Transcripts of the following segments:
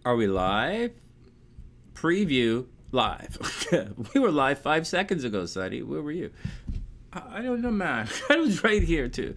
Are we live? Preview live. We were live 5 seconds ago, Sonny. Where were you? I don't know, man. I was right here too.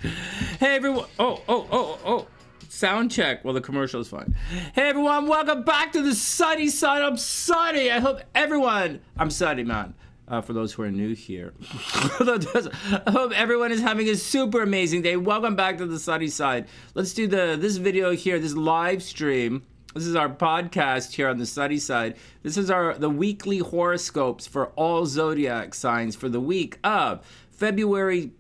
Hey everyone. Oh. Sound check. Well, the commercial is fine. Hey everyone, welcome back to the Sunny Side. I'm Sonny. I hope everyone. I'm Sonny, man. For those who are new here, I hope everyone is having a super amazing day. Welcome back to the Sunny Side. Let's do this video here, this live stream. This is our podcast here on the Sunny Side. This is the weekly horoscopes for all zodiac signs for the week of February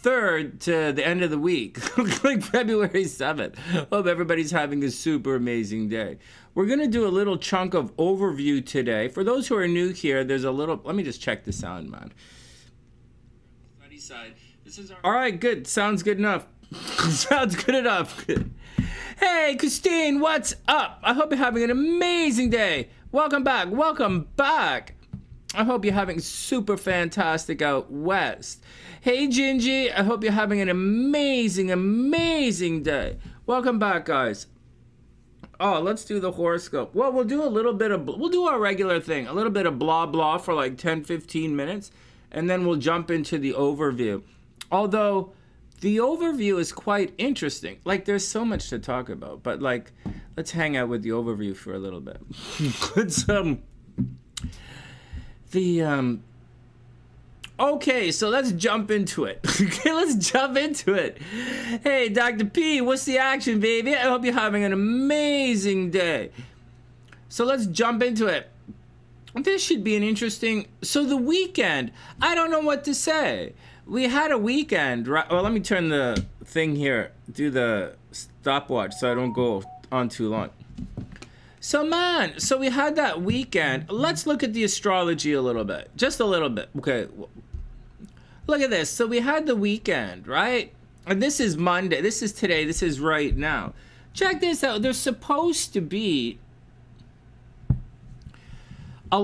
3rd to the end of the week, like February 7th. Hope everybody's having a super amazing day. We're gonna do a little chunk of overview today. For those who are new here, there's a little, let me just check the sound, man. Sunny Side. This is all right, good, sounds good enough. Sounds good enough. Hey, Christine, what's up? I hope you're having an amazing day. Welcome back, welcome back. I hope you're having super fantastic out west. Hey, Gingie, I hope you're having an amazing, amazing day. Welcome back, guys. Oh, let's do the horoscope. Well, we'll do our regular thing, a little bit of blah, blah for like 10, 15 minutes, and then we'll jump into the overview. Although, the overview is quite interesting. Like, there's so much to talk about, but like, let's hang out with the overview for a little bit. Okay, so let's jump into it. Okay, let's jump into it. Hey, Dr. P, what's the action, baby? I hope you're having an amazing day. So let's jump into it. This should be an interesting, so the weekend, I don't know what to say. We had a weekend, right? Well, let me turn the thing here, do the stopwatch so I don't go on too long. So man, so we had that weekend. Let's look at the astrology a little bit, just a little bit. Okay, look at this. So we had the weekend, right? And this is Monday, this is today, this is right now. Check this out, there's supposed to be a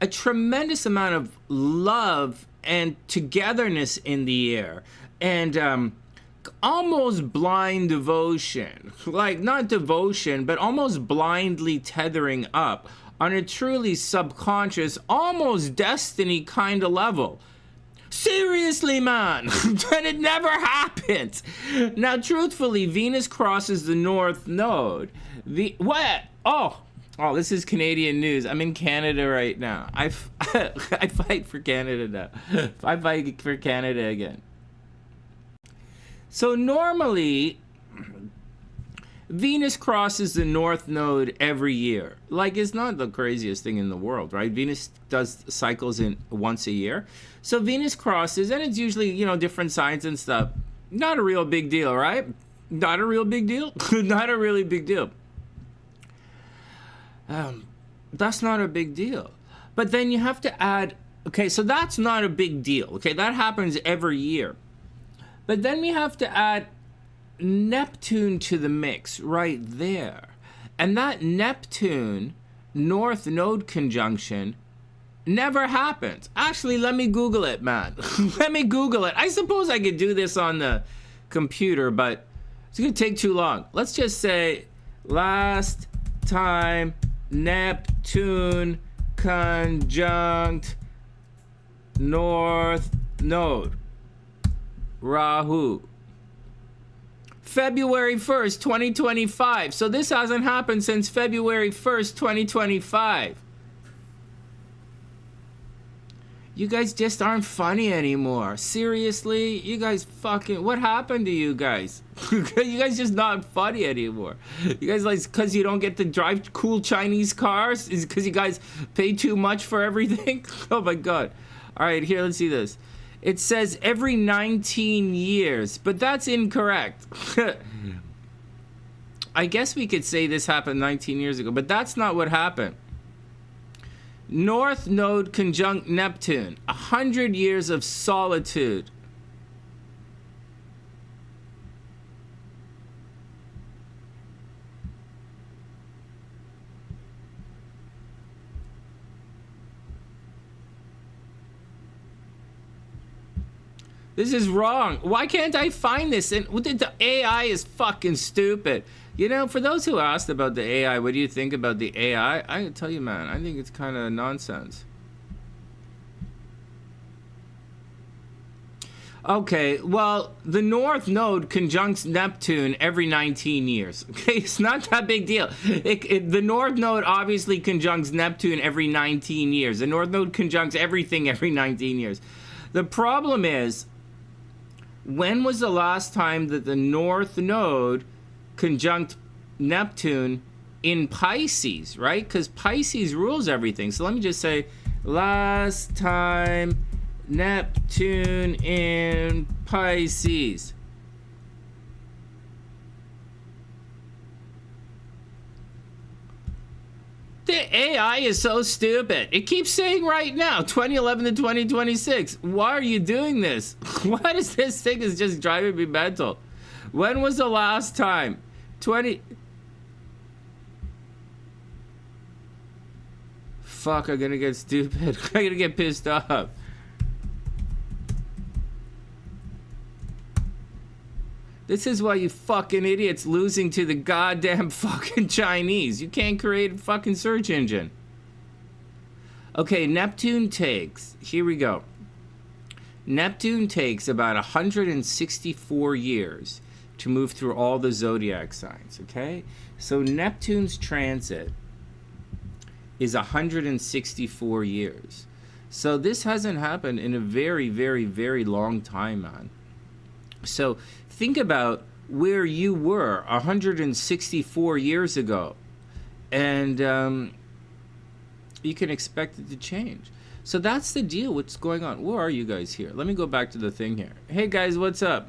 tremendous amount of love and togetherness in the air, and almost blind devotion, like not devotion, but almost blindly tethering up on a truly subconscious, almost destiny kind of level. Seriously, man, and it never happened. Now, truthfully, Venus crosses the North Node. What? Oh, this is Canadian news. I'm in Canada right now. I fight for Canada now. I fight for Canada again. So normally, Venus crosses the North Node every year. Like, it's not the craziest thing in the world, right? Venus does cycles in once a year. So Venus crosses, and it's usually, you know, different signs and stuff. Not a real big deal, right? Not a real big deal? Not a really big deal. That's not a big deal. But then you have to add, okay, so that's not a big deal. Okay, that happens every year. But then we have to add Neptune to the mix right there. And that Neptune North Node conjunction never happens. Actually, let me Google it, man. Let me Google it. I suppose I could do this on the computer, but it's gonna take too long. Let's just say last time Neptune conjunct North Node Rahu. February 1st, 2025. So this hasn't happened since February 1st, 2025. You guys just aren't funny anymore. Seriously? You guys fucking... What happened to you guys? You guys just not funny anymore. You guys, like, because you don't get to drive cool Chinese cars? Is it because you guys pay too much for everything? Oh my God. All right, here, let's see this. It says every 19 years, but that's incorrect. I guess we could say this happened 19 years ago, but that's not what happened. North Node conjunct Neptune, 100 years of solitude. This is wrong. Why can't I find this? And the AI is fucking stupid. You know, for those who asked about the AI, what do you think about the AI? I can tell you, man, I think it's kind of nonsense. Okay, well, the North Node conjuncts Neptune every 19 years. Okay, it's not that big deal. The North Node obviously conjuncts Neptune every 19 years. The North Node conjuncts everything every 19 years. The problem is, when was the last time that the North Node conjunct Neptune in Pisces, right? Because Pisces rules everything. So let me just say, last time Neptune in Pisces. The AI is so stupid. It keeps saying right now, 2011 to 2026. Why are you doing this? Why does this thing is just driving me mental? When was the last time? Fuck, I'm gonna get stupid. I'm gonna get pissed off. This is why you fucking idiots losing to the goddamn fucking Chinese. You can't create a fucking search engine. Okay, Neptune takes, here we go. Neptune takes about 164 years to move through all the zodiac signs, okay? So Neptune's transit is 164 years. So this hasn't happened in a very, very, very long time, man. So think about where you were 164 years ago, and you can expect it to change. So that's the deal. What's going on? Where are you guys here? Let me go back to the thing here. Hey guys, what's up?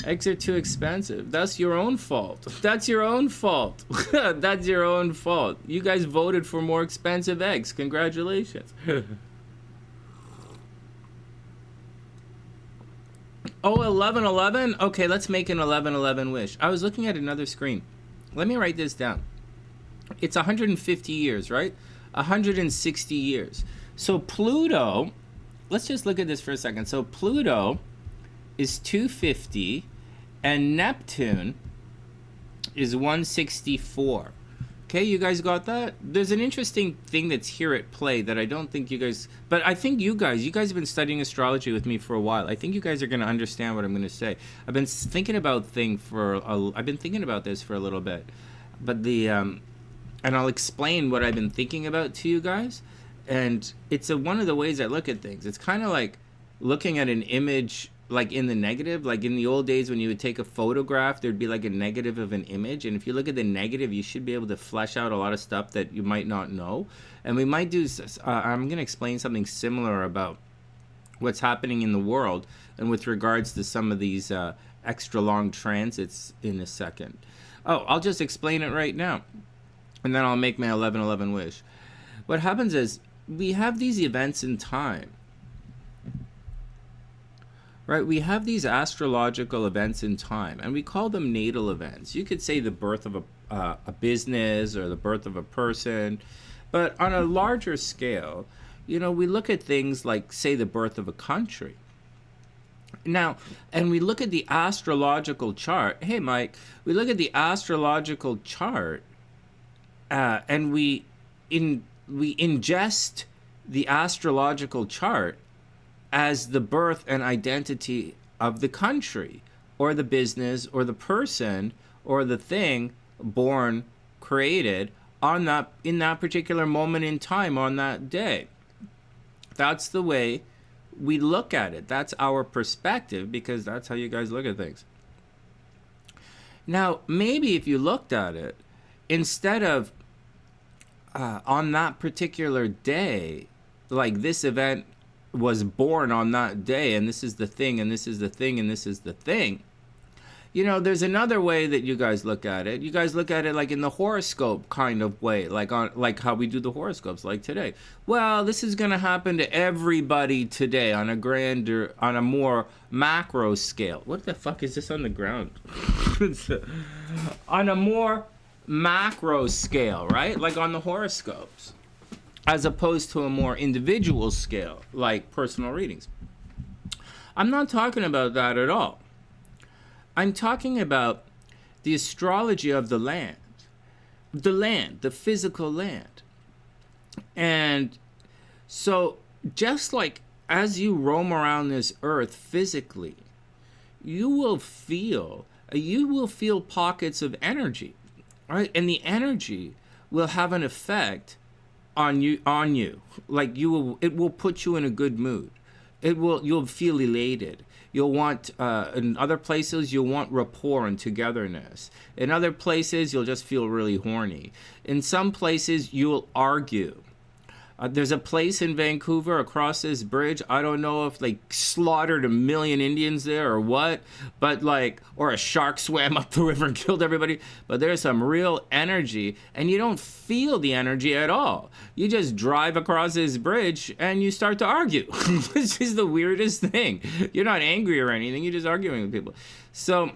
Eggs are too expensive. That's your own fault. That's your own fault. That's your own fault. You guys voted for more expensive eggs. Congratulations. Oh, 1111? Okay, let's make an 1111 wish. I was looking at another screen. Let me write this down. It's 150 years, right? 160 years. So Pluto, let's just look at this for a second. So Pluto is 250 and Neptune is 164. Okay, you guys got that? There's an interesting thing that's here at play that I don't think you guys, but I think you guys have been studying astrology with me for a while. I think you guys are going to understand what I'm going to say. I've been thinking about this for a little bit, but and I'll explain what I've been thinking about to you guys. And it's one of the ways I look at things. It's kind of like looking at an image like in the negative. Like in the old days when you would take a photograph, there'd be like a negative of an image, and if you look at the negative, you should be able to flesh out a lot of stuff that you might not know. And we might do I'm going to explain something similar about what's happening in the world and with regards to some of these extra long transits in a second. Oh, I'll just explain it right now, and then I'll make my 1111 wish. What happens is we have these events in time. Right, we have these astrological events in time, and we call them natal events. You could say the birth of a business or the birth of a person, but on a larger scale, you know, we look at things like, say, the birth of a country. Now, and we look at the astrological chart. Hey, Mike, we look at the astrological chart, and we ingest the astrological chart as the birth and identity of the country or the business or the person or the thing born, created on that, in that particular moment in time on that day. That's the way we look at it. That's our perspective, because that's how you guys look at things. Now, maybe if you looked at it, instead of on that particular day, like this event was born on that day, and this is the thing, and this is the thing, and this is the thing. You know, there's another way that you guys look at it. You guys look at it like in the horoscope kind of way, like how we do the horoscopes, like today. Well, this is going to happen to everybody today on a more macro scale. What the fuck is this on the ground? On a more macro scale, right? Like on the horoscopes. as opposed to a more individual scale, like personal readings. I'm not talking about that at all. I'm talking about the astrology of the land, the physical land. And so just like as you roam around this earth physically, you will feel pockets of energy, right? And the energy will have an effect on you. Like it will put you in a good mood. You'll feel elated. You'll want, in other places, you'll want rapport and togetherness. In other places, you'll just feel really horny. In some places, you'll argue. There's a place in Vancouver across this bridge. I don't know if they slaughtered 1 million Indians there or what, but or a shark swam up the river and killed everybody. But there's some real energy, and you don't feel the energy at all. You just drive across this bridge and you start to argue. This is the weirdest thing. You're not angry or anything. You're just arguing with people. So.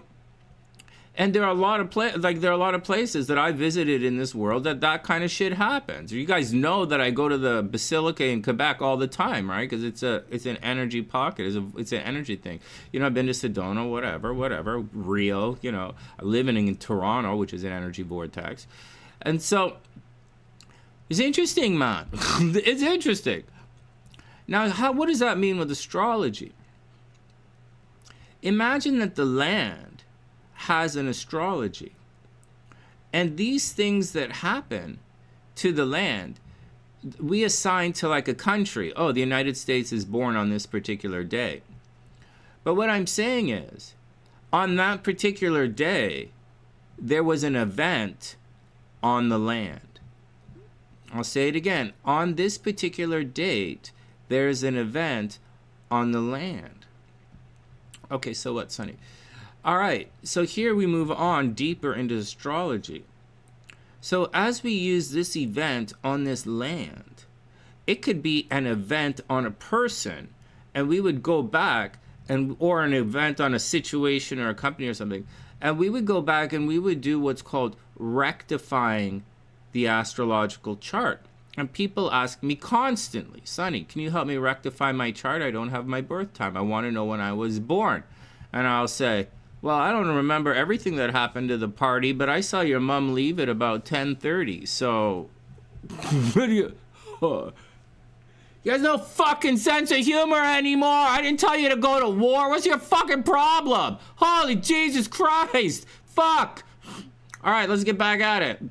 And there are a lot of places that I visited in this world that kind of shit happens. You guys know that I go to the Basilica in Quebec all the time, right? Because it's an energy pocket. It's an energy thing. I've been to Sedona, whatever, Rio. I live in Toronto, which is an energy vortex, and so it's interesting, man. It's interesting. Now, what does that mean with astrology? Imagine that the land has an astrology, and these things that happen to the land we assign to like a country. Oh, the United States is born on this particular day. But what I'm saying is, on that particular day, there was an event on the land. I'll say it again. On this particular date, there's an event on the land. Okay, so what, Sonny? All right, so here we move on deeper into astrology. So as we use this event on this land, it could be an event on a person, and we would go back, or an event on a situation or a company or something, and we would go back and we would do what's called rectifying the astrological chart. And people ask me constantly, Sonny, can you help me rectify my chart? I don't have my birth time. I want to know when I was born. And I'll say, well, I don't remember everything that happened to the party, but I saw your mom leave at about 10:30. So, what do you... Oh. You guys no fucking sense of humor anymore. I didn't tell you to go to war. What's your fucking problem? Holy Jesus Christ. Fuck. All right, let's get back at it.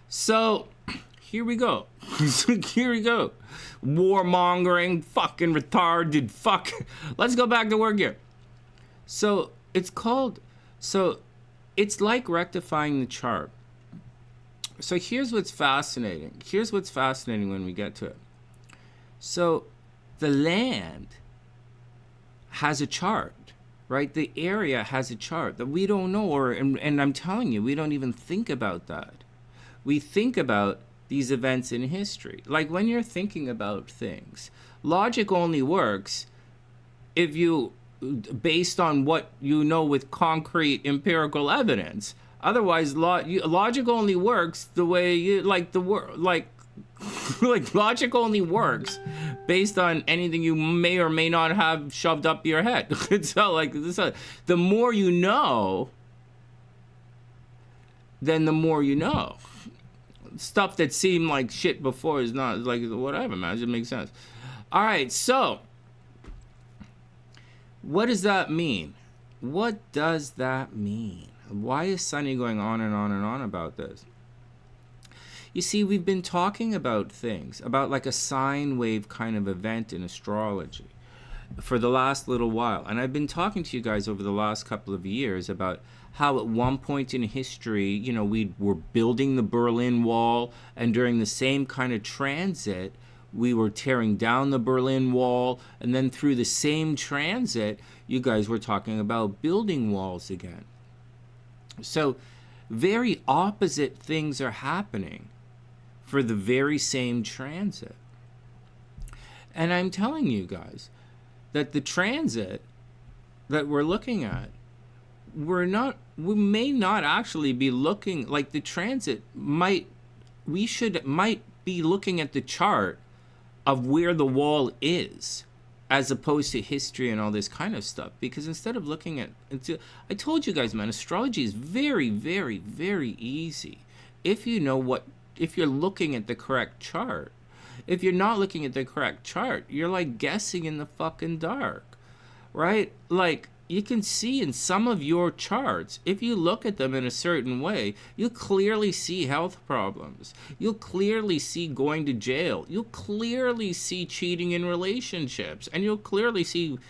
So, here we go. Here we go. Warmongering, fucking retarded, fuck. Let's go back to work here. So it's like rectifying the chart. So here's what's fascinating. Here's what's fascinating when we get to it. So the land has a chart, right? The area has a chart that we don't know, and I'm telling you, we don't even think about that. We think about these events in history. Like when you're thinking about things, logic only works if you, based on what you know with concrete empirical evidence. Otherwise, logic only works the way you like the word, like logic only works based on anything you may or may not have shoved up your head. So like this, the more you know, then the more you know. Stuff that seemed like shit before is not, like, whatever, man. It just makes sense. All right, so what does that mean? What does that mean? Why is Sonny going on and on and on about this? You see, we've been talking about things, about like a sine wave kind of event in astrology for the last little while. And I've been talking to you guys over the last couple of years about how at one point in history, you know, we were building the Berlin Wall, and during the same kind of transit, we were tearing down the Berlin Wall, and then through the same transit, you guys were talking about building walls again. So very opposite things are happening for the very same transit. And I'm telling you guys that the transit that we're looking at, we may not actually be looking like the transit might be looking at the chart of where the wall is, as opposed to history and all this kind of stuff. Because instead of looking at, I told you guys, man, astrology is very, very, very easy if you know what, if you're looking at the correct chart. If you're not looking at the correct chart, you're like guessing in the fucking dark, right? Like, you can see in some of your charts, if you look at them in a certain way, you'll clearly see health problems. You'll clearly see going to jail. You'll clearly see cheating in relationships. And you'll clearly see,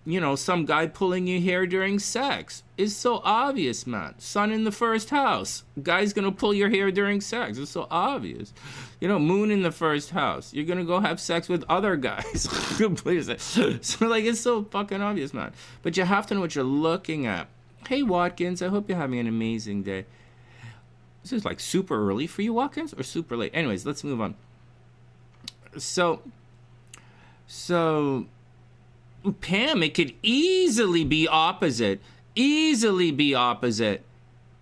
you know, some guy pulling your hair during sex. It's so obvious, man. Sun in the first house. Guy's gonna pull your hair during sex. It's so obvious. You know, moon in the first house. You're gonna go have sex with other guys. So, like, it's so fucking obvious, man. But you have to know what you're looking at. Hey, Watkins, I hope you're having an amazing day. This is like super early for you, Watkins, or super late? Anyways, let's move on. So, Pam, it could easily be opposite. Easily be opposite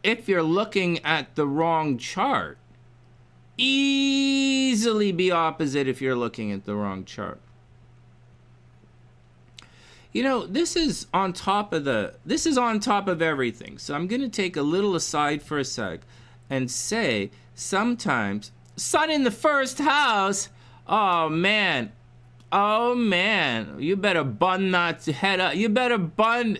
if you're looking at the wrong chart. Easily be opposite if you're looking at the wrong chart. You know, this is on top of everything. So I'm going to take a little aside for a sec and say sometimes Sun in the first house. Oh man, you better bun that head up. You better bun.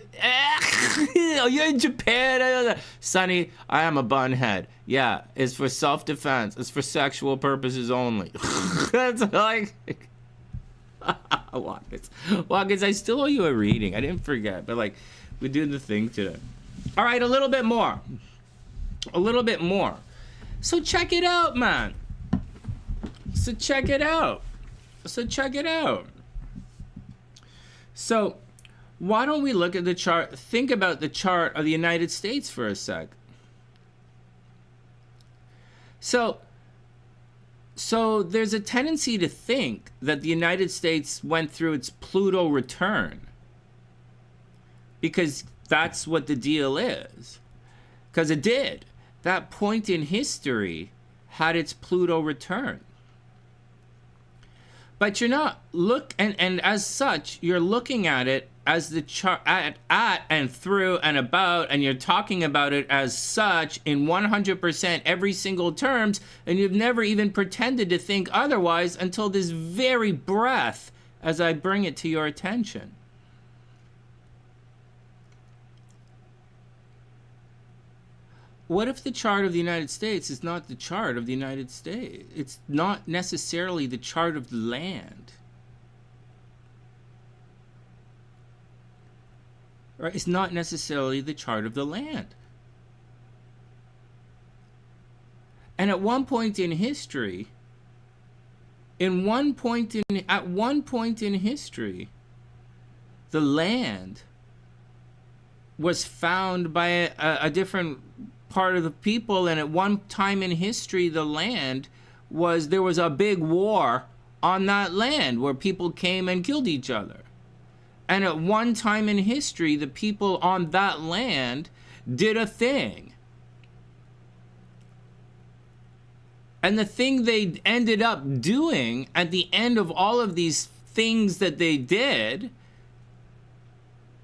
You're in Japan. Sonny, I am a bun head. Yeah, it's for self-defense. It's for sexual purposes only. That's like... Watkins, I still owe you a reading. I didn't forget, but like, we're doing the thing today. All right, a little bit more. So check it out, man. So check it out. So why don't we look at the chart? Think about the chart of the United States for a sec. So there's a tendency to think that the United States went through its Pluto return, because that's what the deal is. Because it did. That point in history had its Pluto return. But you're not and as such, you're looking at it as the chart at and through and about, and you're talking about it as such in 100% every single terms, and you've never even pretended to think otherwise until this very breath as I bring it to your attention. What if the chart of the United States is not the chart of the United States? It's not necessarily the chart of the land. Right? It's not necessarily the chart of the land. And at one point in history, the land was found by a different part of the people, and at one time in history there was a big war on that land where people came and killed each other. And at one time in history, the people on that land did a thing. And the thing they ended up doing at the end of all of these things that they did,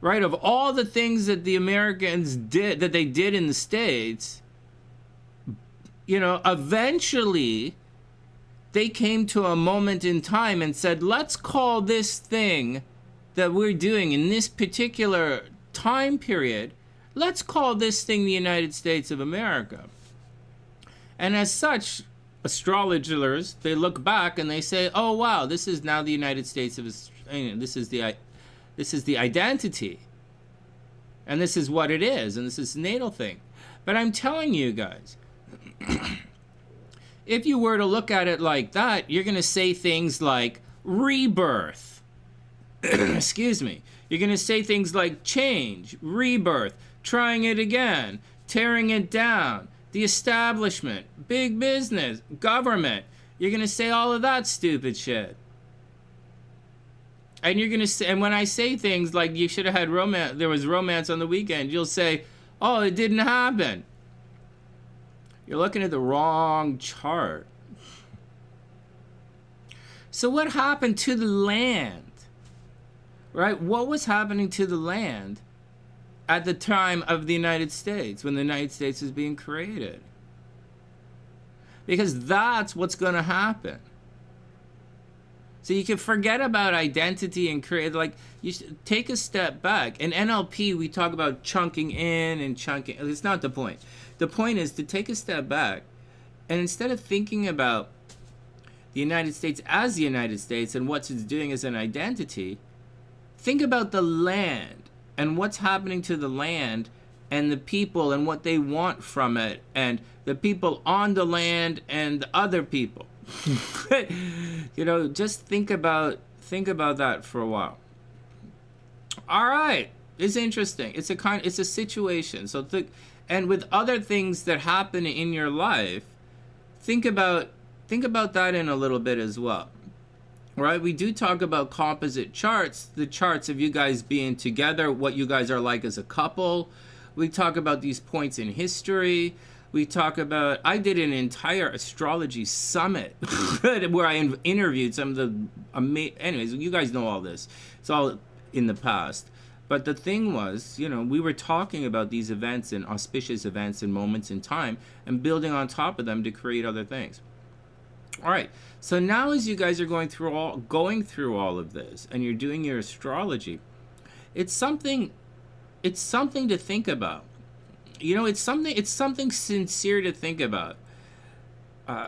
right, of all the things that the Americans did, that they did in the States, you know, eventually they came to a moment in time and said, let's call this thing that we're doing in this particular time period, let's call this thing the United States of America. And as such, astrologers, they look back and they say, oh wow, this is now the United States of, this is the identity, and this is what it is, and this is the natal thing. But I'm telling you guys, if you were to look at it like that, you're going to say things like rebirth. Excuse me. You're going to say things like change, rebirth, trying it again, tearing it down, the establishment, big business, government. You're going to say all of that stupid shit. And you're going to say, and when I say things like you should have had romance, there was romance on the weekend, you'll say, oh, it didn't happen. You're looking at the wrong chart. So what happened to the land? Right? What was happening to the land at the time of the United States, when the United States was being created? Because that's what's going to happen. So you can forget about identity and create, like, you should take a step back. In NLP, we talk about chunking in and chunking. It's not the point. The point is to take a step back, and instead of thinking about the United States as the United States and what it's doing as an identity, think about the land and what's happening to the land and the people and what they want from it, and the people on the land and the other people. You know, just think about that for a while. All right, it's interesting. It's a situation. So and with other things that happen in your life, think about that in a little bit as well. Right? We do talk about composite charts, the charts of you guys being together, what you guys are like as a couple. We talk about these points in history. We talk about, I did an entire astrology summit where I interviewed some of the anyways, you guys know all this. It's all in the past. But the thing was, you know, we were talking about these events and auspicious events and moments in time and building on top of them to create other things. All right. So now as you guys are going through all of this and you're doing your astrology, it's something to think about. You know, it's something sincere to think about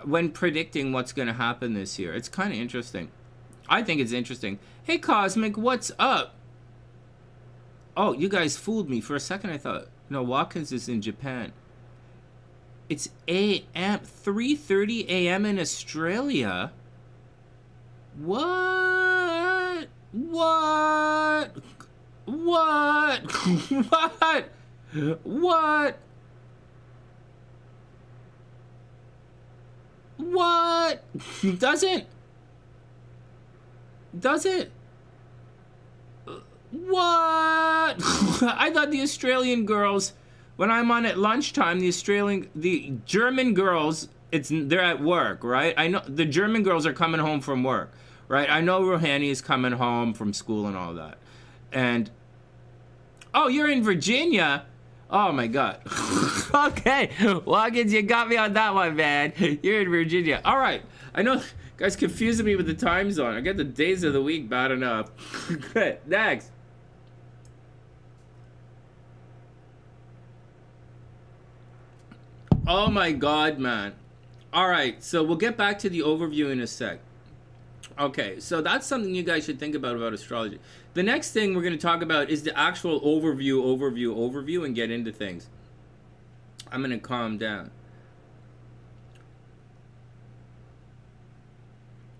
when predicting what's going to happen this year. It's kind of interesting. I think it's interesting. Hey, Cosmic, what's up? Oh, you guys fooled me. For a second, I thought, no, Watkins is in Japan. It's 3:30 a.m. in Australia. What? What? What? Does it? What? I thought the Australian girls, when I'm on at lunchtime, the German girls, they're at work, right? I know the German girls are coming home from work, right? I know Rohani is coming home from school and all that. And, oh, you're in Virginia? Oh my God. Okay, Watkins, you got me on that one, man. You're in Virginia. All right, I know guys confusing me with the time zone. I get the days of the week bad enough. Good, next. Oh my God, man. All right, so we'll get back to the overview in a sec. Okay, so that's something you guys should think about astrology. The next thing we're going to talk about is the actual overview, and get into things. I'm going to calm down.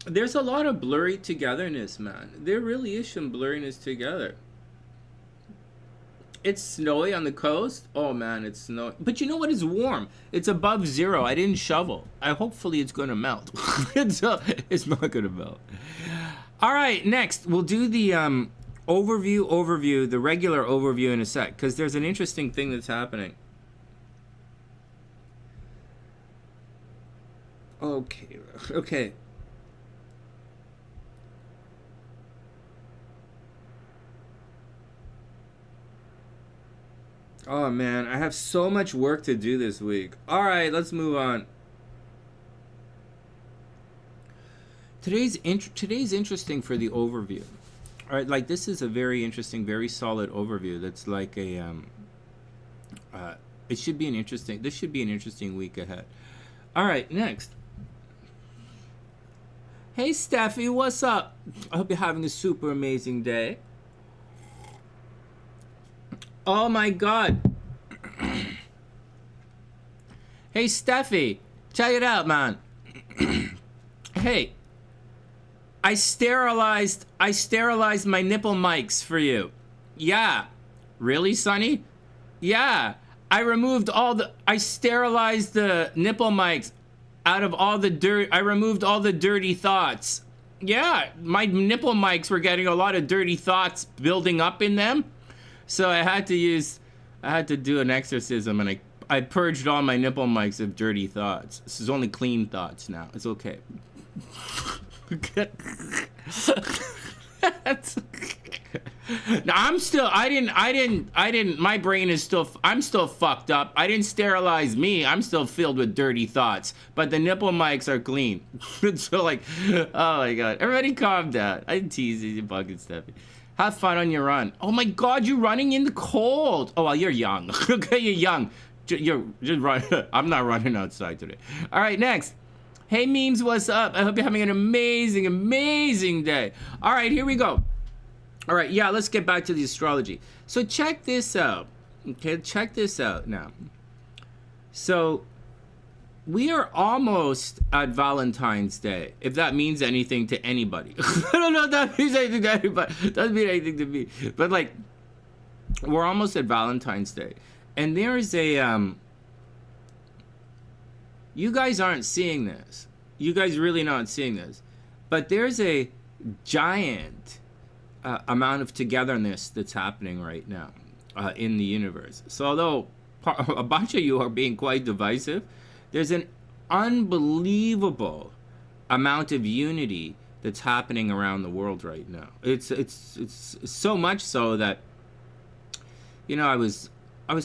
There's a lot of blurry togetherness, man. There really is some blurriness together. It's snowy on the coast. Oh man, it's snowy. But you know what? It's warm. It's above zero. I didn't shovel. Hopefully it's going to melt. It's not going to melt. All right, next we'll do the overview, the regular overview in a sec, because there's an interesting thing that's happening. Okay. Oh man, I have so much work to do this week. All right, let's move on. Today's interesting for the overview. All right, like this is a very interesting, very solid overview. That's like a this should be an interesting week ahead. All right, next. Hey Steffi, what's up? I hope you're having a super amazing day. Oh my God. Hey Steffi, check it out, man. Hey, I sterilized my nipple mics for you. Yeah. Really, Sonny? Yeah. I sterilized the nipple mics out of all the dirt. I removed all the dirty thoughts. Yeah, my nipple mics were getting a lot of dirty thoughts building up in them. So I had to do an exorcism, and I purged all my nipple mics of dirty thoughts. This is only clean thoughts now. It's okay. No, my brain is still, I'm still fucked up. I didn't sterilize me. I'm still filled with dirty thoughts, but the nipple mics are clean. So like, oh my God, everybody calm down. I'm teasing you, fucking Steffi. Have fun on your run. Oh my God, you're running in the cold. Oh, well, you're young. Okay, you're young. You're just run. I'm not running outside today. All right, next. Hey memes, what's up? I hope you're having an amazing, amazing day. All right, here we go. All right, yeah, let's get back to the astrology. So check this out. Okay, check this out now. So we are almost at Valentine's Day, if that means anything to anybody. I don't know if that means anything to anybody. It doesn't mean anything to me. But like, we're almost at Valentine's Day. And there is a, you guys aren't seeing this. You guys really not seeing this. But there's a giant amount of togetherness that's happening right now in the universe. So although a bunch of you are being quite divisive, there's an unbelievable amount of unity that's happening around the world right now. It's so much so that, you know, I was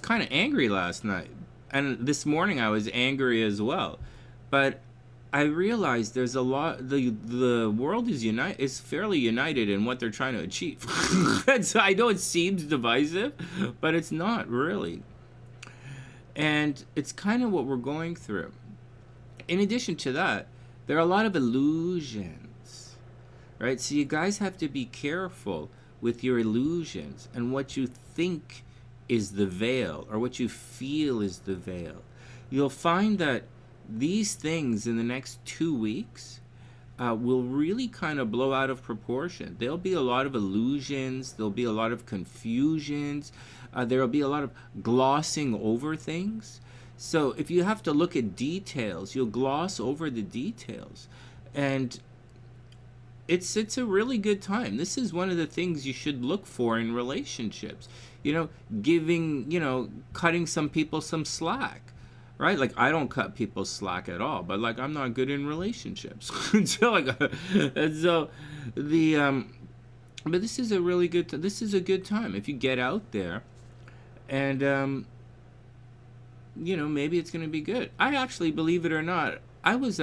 kind of angry last night, and this morning I was angry as well. But I realized there's a lot. The world is fairly united in what they're trying to achieve. So I know it seems divisive, but it's not really. And it's kind of what we're going through. In addition to that, there are a lot of illusions, right? So you guys have to be careful with your illusions and what you think is the veil, or what you feel is the veil. You'll find that these things in the next 2 weeks will really kind of blow out of proportion. There'll be a lot of illusions. There'll be a lot of confusions. There'll be a lot of glossing over things. So if you have to look at details, you'll gloss over the details. And it's a really good time. This is one of the things you should look for in relationships. You know, cutting some people some slack. Right? Like, I don't cut people slack at all, but like, I'm not good in relationships. So like, and so the, but this is a really good, this is a good time. If you get out there and, you know, maybe it's going to be good. I actually, believe it or not, I was,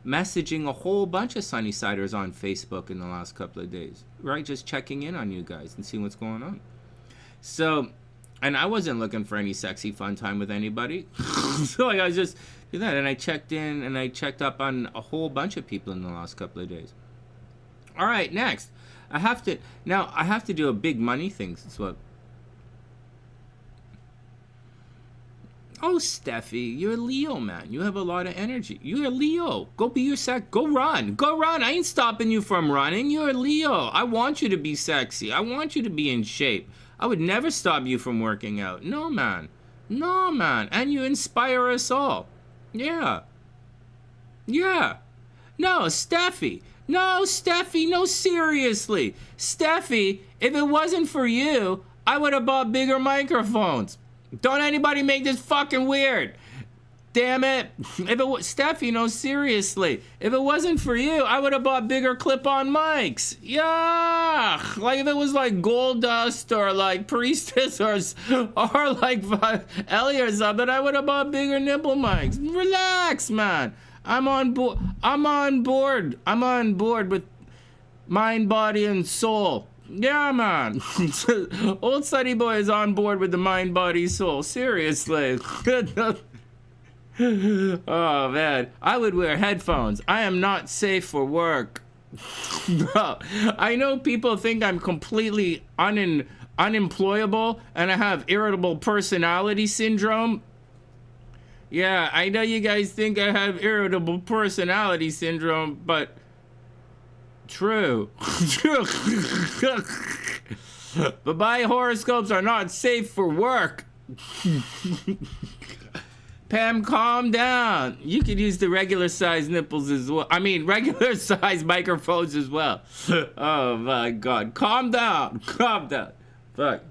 messaging a whole bunch of Sunnysiders on Facebook in the last couple of days, right? Just checking in on you guys and seeing what's going on. So, and I wasn't looking for any sexy fun time with anybody. So like, I was just doing that, and I checked in and I checked up on a whole bunch of people in the last couple of days. All right, next. I have to do a big money thing. So, oh, Steffi, you're a Leo, man. You have a lot of energy. You're a Leo. Go be your go run. Go run. I ain't stopping you from running. You're a Leo. I want you to be sexy. I want you to be in shape. I would never stop you from working out. No, man. No, man. And you inspire us all. Yeah. Yeah. No, Steffi. No, Steffi. No, seriously. Steffi, if it wasn't for you, I would have bought bigger microphones. Don't anybody make this fucking weird. Damn it. If it was Steffi, no, seriously. If it wasn't for you, I would have bought bigger clip-on mics. Yeah. Like if it was like Gold Dust or like Priestess or like Ellie or something, I would have bought bigger nipple mics. Relax, man. I'm on board. I'm on board with mind, body, and soul. Yeah, man. Old Sunny Boy is on board with the mind, body, soul. Seriously. Oh, man. I would wear headphones. I am not safe for work. No. I know people think I'm completely unemployable and I have irritable personality syndrome. Yeah, I know you guys think I have irritable personality syndrome, but true. True. But my horoscopes are not safe for work. Pam, calm down. You could use the regular size nipples as well. I mean, regular size microphones as well. Oh my God. Calm down. Calm down. Fuck.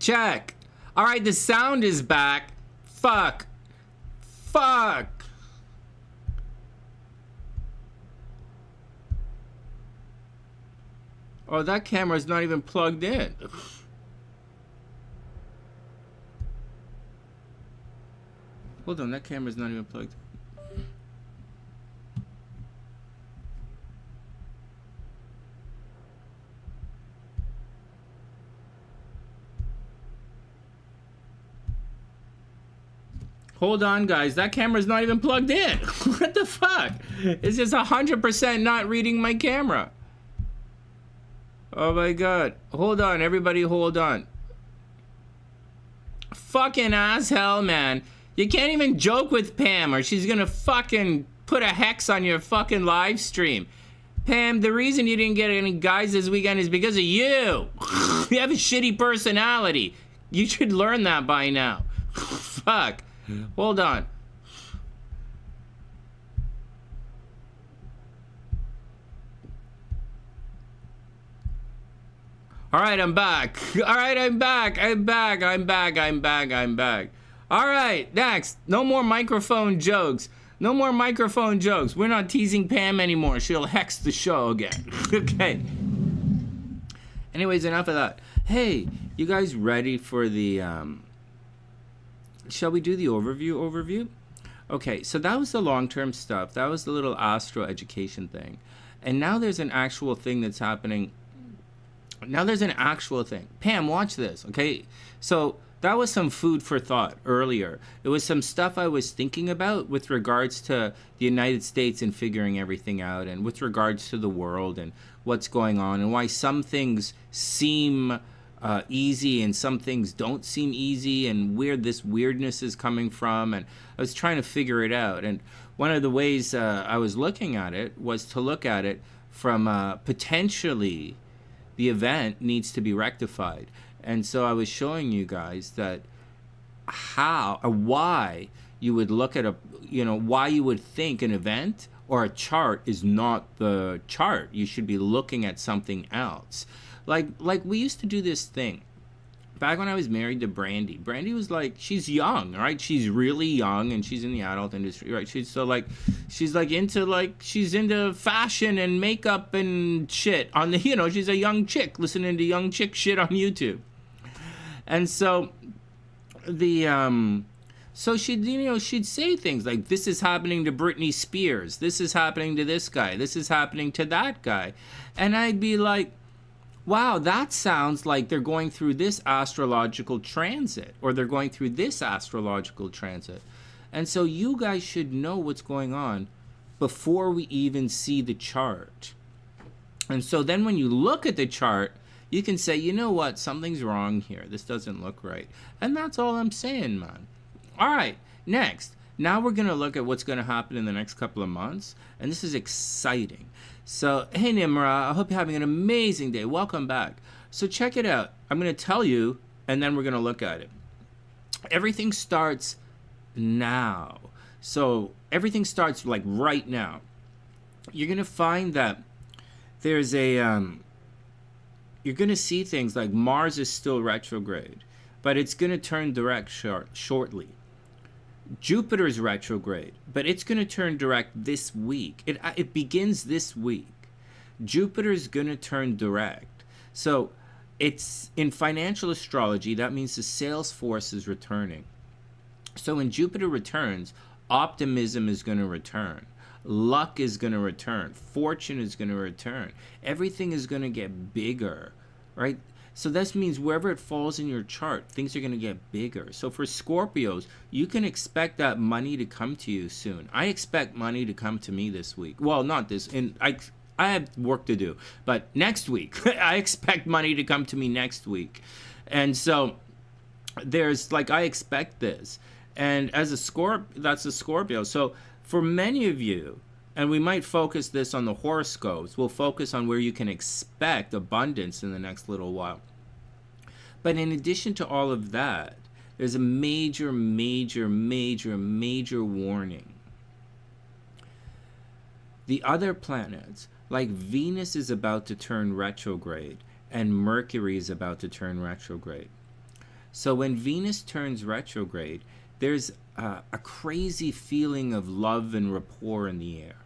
Check. All right, the sound is back. Fuck. Fuck. Oh, that camera's not even plugged in. Hold on, that camera's not even plugged in. Hold on, guys. That camera's not even plugged in. What the fuck? It's just 100% not reading my camera. Oh my god. Hold on, everybody, hold on. Fucking ass hell, man. You can't even joke with Pam or she's gonna fucking put a hex on your fucking live stream. Pam, the reason you didn't get any guys this weekend is because of you. You have a shitty personality. You should learn that by now. Fuck. Hold on. All right, I'm back. All right, I'm back. I'm back. I'm back. I'm back. I'm back. All right, next. No more microphone jokes. No more microphone jokes. We're not teasing Pam anymore. She'll hex the show again. Okay. Anyways, enough of that. Hey, you guys ready for the shall we do the overview? Okay, so that was the long-term stuff. That was the little Astro education thing. And now there's an actual thing that's happening. Now there's an actual thing. Pam, watch this, okay? So that was some food for thought earlier. It was some stuff I was thinking about with regards to the United States and figuring everything out, and with regards to the world and what's going on, and why some things seem easy and some things don't seem easy, and where this weirdness is coming from. And I was trying to figure it out. And one of the ways I was looking at it was to look at it from potentially the event needs to be rectified. And so I was showing you guys that how or why you would look at why you would think an event or a chart is not the chart. You should be looking at something else. Like we used to do this thing back when I was married to Brandy. Brandy was like, she's young, right? She's really young and she's in the adult industry, right? She's into fashion and makeup and shit on the, she's a young chick listening to young chick shit on YouTube. And so so she'd say things like, this is happening to Britney Spears. This is happening to this guy. This is happening to that guy. And I'd be like, wow, that sounds like they're going through this astrological transit, or they're going through this astrological transit. And so you guys should know what's going on before we even see the chart. And so then when you look at the chart, you can say, you know what, something's wrong here. This doesn't look right. And that's all I'm saying, man. All right, next. Now we're going to look at what's going to happen in the next couple of months. And this is exciting. So, hey Nimra, I hope you're having an amazing day. Welcome back. So check it out. I'm going to tell you, and then we're going to look at it. Everything starts now. So everything starts like right now. You're going to find that there's a, you're going to see things like Mars is still retrograde, but it's going to turn direct shortly. Jupiter's retrograde, but it's going to turn direct this week. It begins this week. Jupiter's going to turn direct. So it's in financial astrology, that means the sales force is returning. So when Jupiter returns, optimism is going to return. Luck is going to return. Fortune is going to return. Everything is going to get bigger, right? So this means wherever it falls in your chart, things are going to get bigger. So for Scorpios, you can expect that money to come to you soon. I expect money to come to me this week. Well, not this. I have work to do. But next week, I expect money to come to me next week. And so I expect this. And as that's a Scorpio. So for many of you, and we might focus this on the horoscopes. We'll focus on where you can expect abundance in the next little while. But in addition to all of that, there's a major, major, major, major warning. The other planets, like Venus is about to turn retrograde, and Mercury is about to turn retrograde. So when Venus turns retrograde, there's a crazy feeling of love and rapport in the air.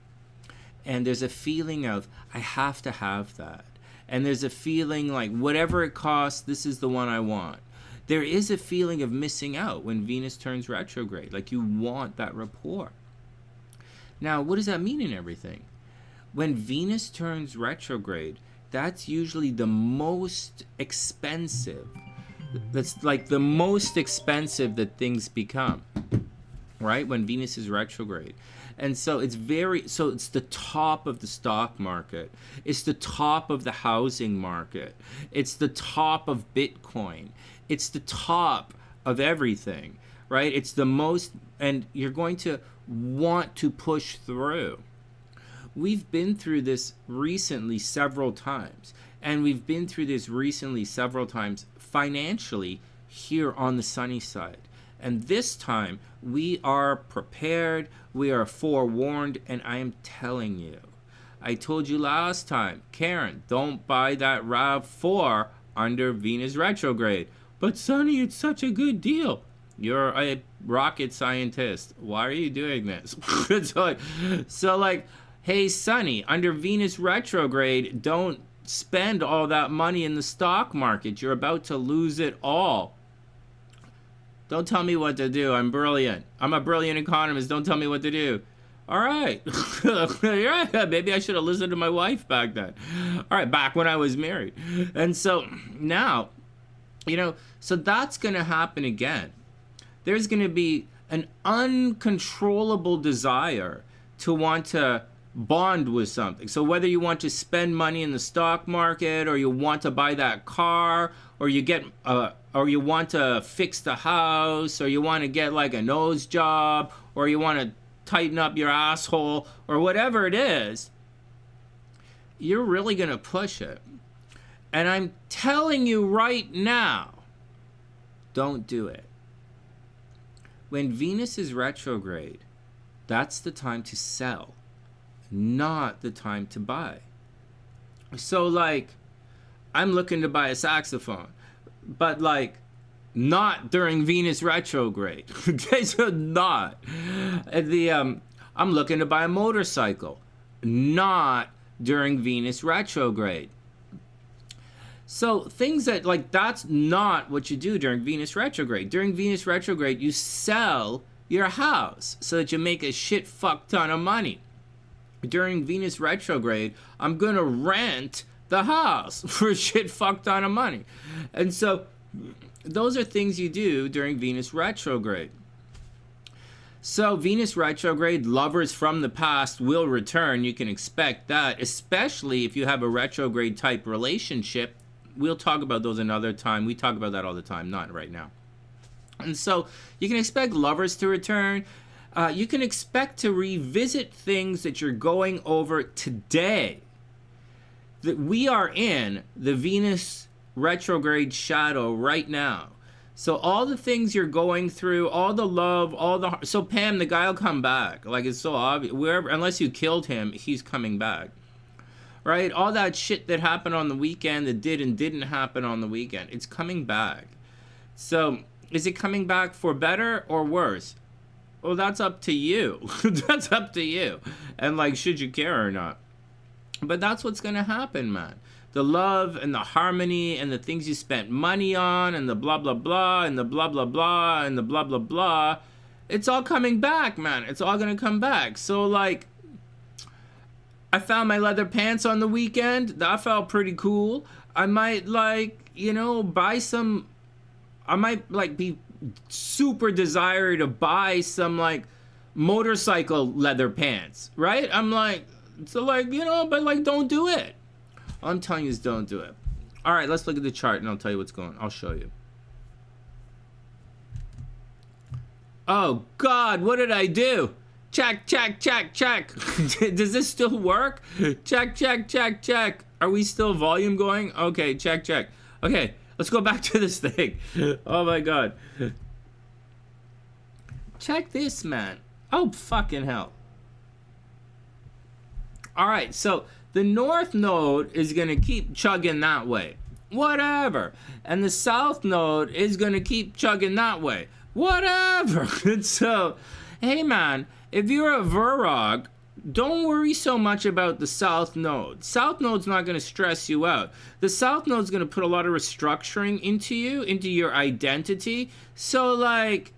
And there's a feeling of, I have to have that. And there's a feeling like, whatever it costs, this is the one I want. There is a feeling of missing out when Venus turns retrograde. Like, you want that rapport. Now, what does that mean in everything? When Venus turns retrograde, that's usually the most expensive. That's like the most expensive that things become, right? When Venus is retrograde. And so it's the top of the stock market. It's the top of the housing market. It's the top of Bitcoin. It's the top of everything, right? It's the most, and you're going to want to push through. We've been through this recently several times, and we've been through this recently several times financially here on the sunny side. And this time, we are prepared, we are forewarned, and I am telling you, I told you last time, Karen, don't buy that RAV4 under Venus retrograde. But Sonny, it's such a good deal. You're a rocket scientist. Why are you doing this? so like, hey, Sonny, under Venus retrograde, don't spend all that money in the stock market. You're about to lose it all. Don't tell me what to do. I'm brilliant. I'm a brilliant economist. Don't tell me what to do. All right. Yeah, maybe I should have listened to my wife back then. All right, back when I was married. And so now, so that's going to happen again. There's going to be an uncontrollable desire to want to bond with something. So whether you want to spend money in the stock market, or you want to buy that car, or or you want to fix the house, or you want to get like a nose job, or you want to tighten up your asshole, or whatever it is, you're really going to push it. And I'm telling you right now, don't do it. When Venus is retrograde, that's the time to sell, not the time to buy. So like, I'm looking to buy a saxophone, but like, not during Venus retrograde. Okay, so not. I'm looking to buy a motorcycle, not during Venus retrograde. So things that, like, that's not what you do during Venus retrograde. During Venus retrograde, you sell your house so that you make a shit fuck ton of money. During Venus retrograde, I'm gonna rent the house for a shit fuck ton of money. And so those are things you do during Venus retrograde. So Venus retrograde, lovers from the past will return. You can expect that, especially if you have a retrograde type relationship. We'll talk about those another time. We talk about that all the time, not right now. And so you can expect lovers to return. You can expect to revisit things that you're going over today. That we are in the Venus retrograde shadow right now. So all the things you're going through, all the love, so Pam, the guy will come back. Like, it's so obvious. Unless you killed him, he's coming back. Right? All that shit that happened on the weekend, that did and didn't happen on the weekend, it's coming back. So is it coming back for better or worse? Well, that's up to you. That's up to you. And like, should you care or not? But that's what's going to happen, man. The love and the harmony and the things you spent money on, and the blah, blah, blah, and the blah, blah, blah, and the blah, blah, blah, it's all coming back, man. It's all going to come back. So be I found my leather pants on the weekend. That felt pretty cool. I might buy some. I might be super desired to buy some motorcycle leather pants, right? I'm but don't do it. All I'm telling you is don't do it. All right, let's look at the chart and I'll tell you what's going on. I'll show you. Oh God, what did I do? Check, check, check, check. Does this still work? Check, check, check, check. Are we still volume going? Okay, check, check. Okay, let's go back to this thing. Oh my God. Check this, man. Oh, fucking hell. All right, so the North Node is going to keep chugging that way. whatever. And the South Node is going to keep chugging that way, whatever. And so, hey man, if you're a Virog, don't worry so much about the South Node. South Node's not going to stress you out. The South Node's going to put a lot of restructuring into you, into your identity. So, like,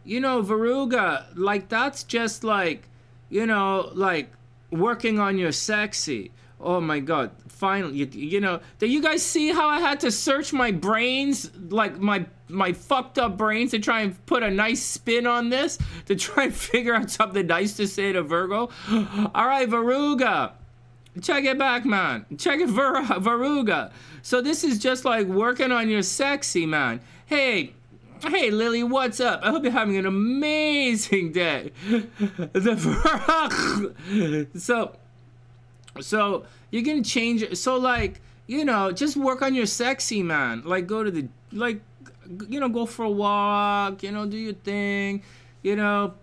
you know, Veruga, like, that's just like, you know, like, working on your sexy. Oh my God, finally, you know, do you guys see how I had to search my brains, like my fucked up brains, to try and put a nice spin on this, to try and figure out something nice to say to Virgo? All right, Veruga, check it back, man. Check it, Veruga. So this is just like working on your sexy, man. Hey, Lily, what's up? I hope you're having an amazing day. So you're gonna change it. So, like, you know, just work on your sexy, man. Like, go to the, like, you know, go for a walk, you know, do your thing, you know.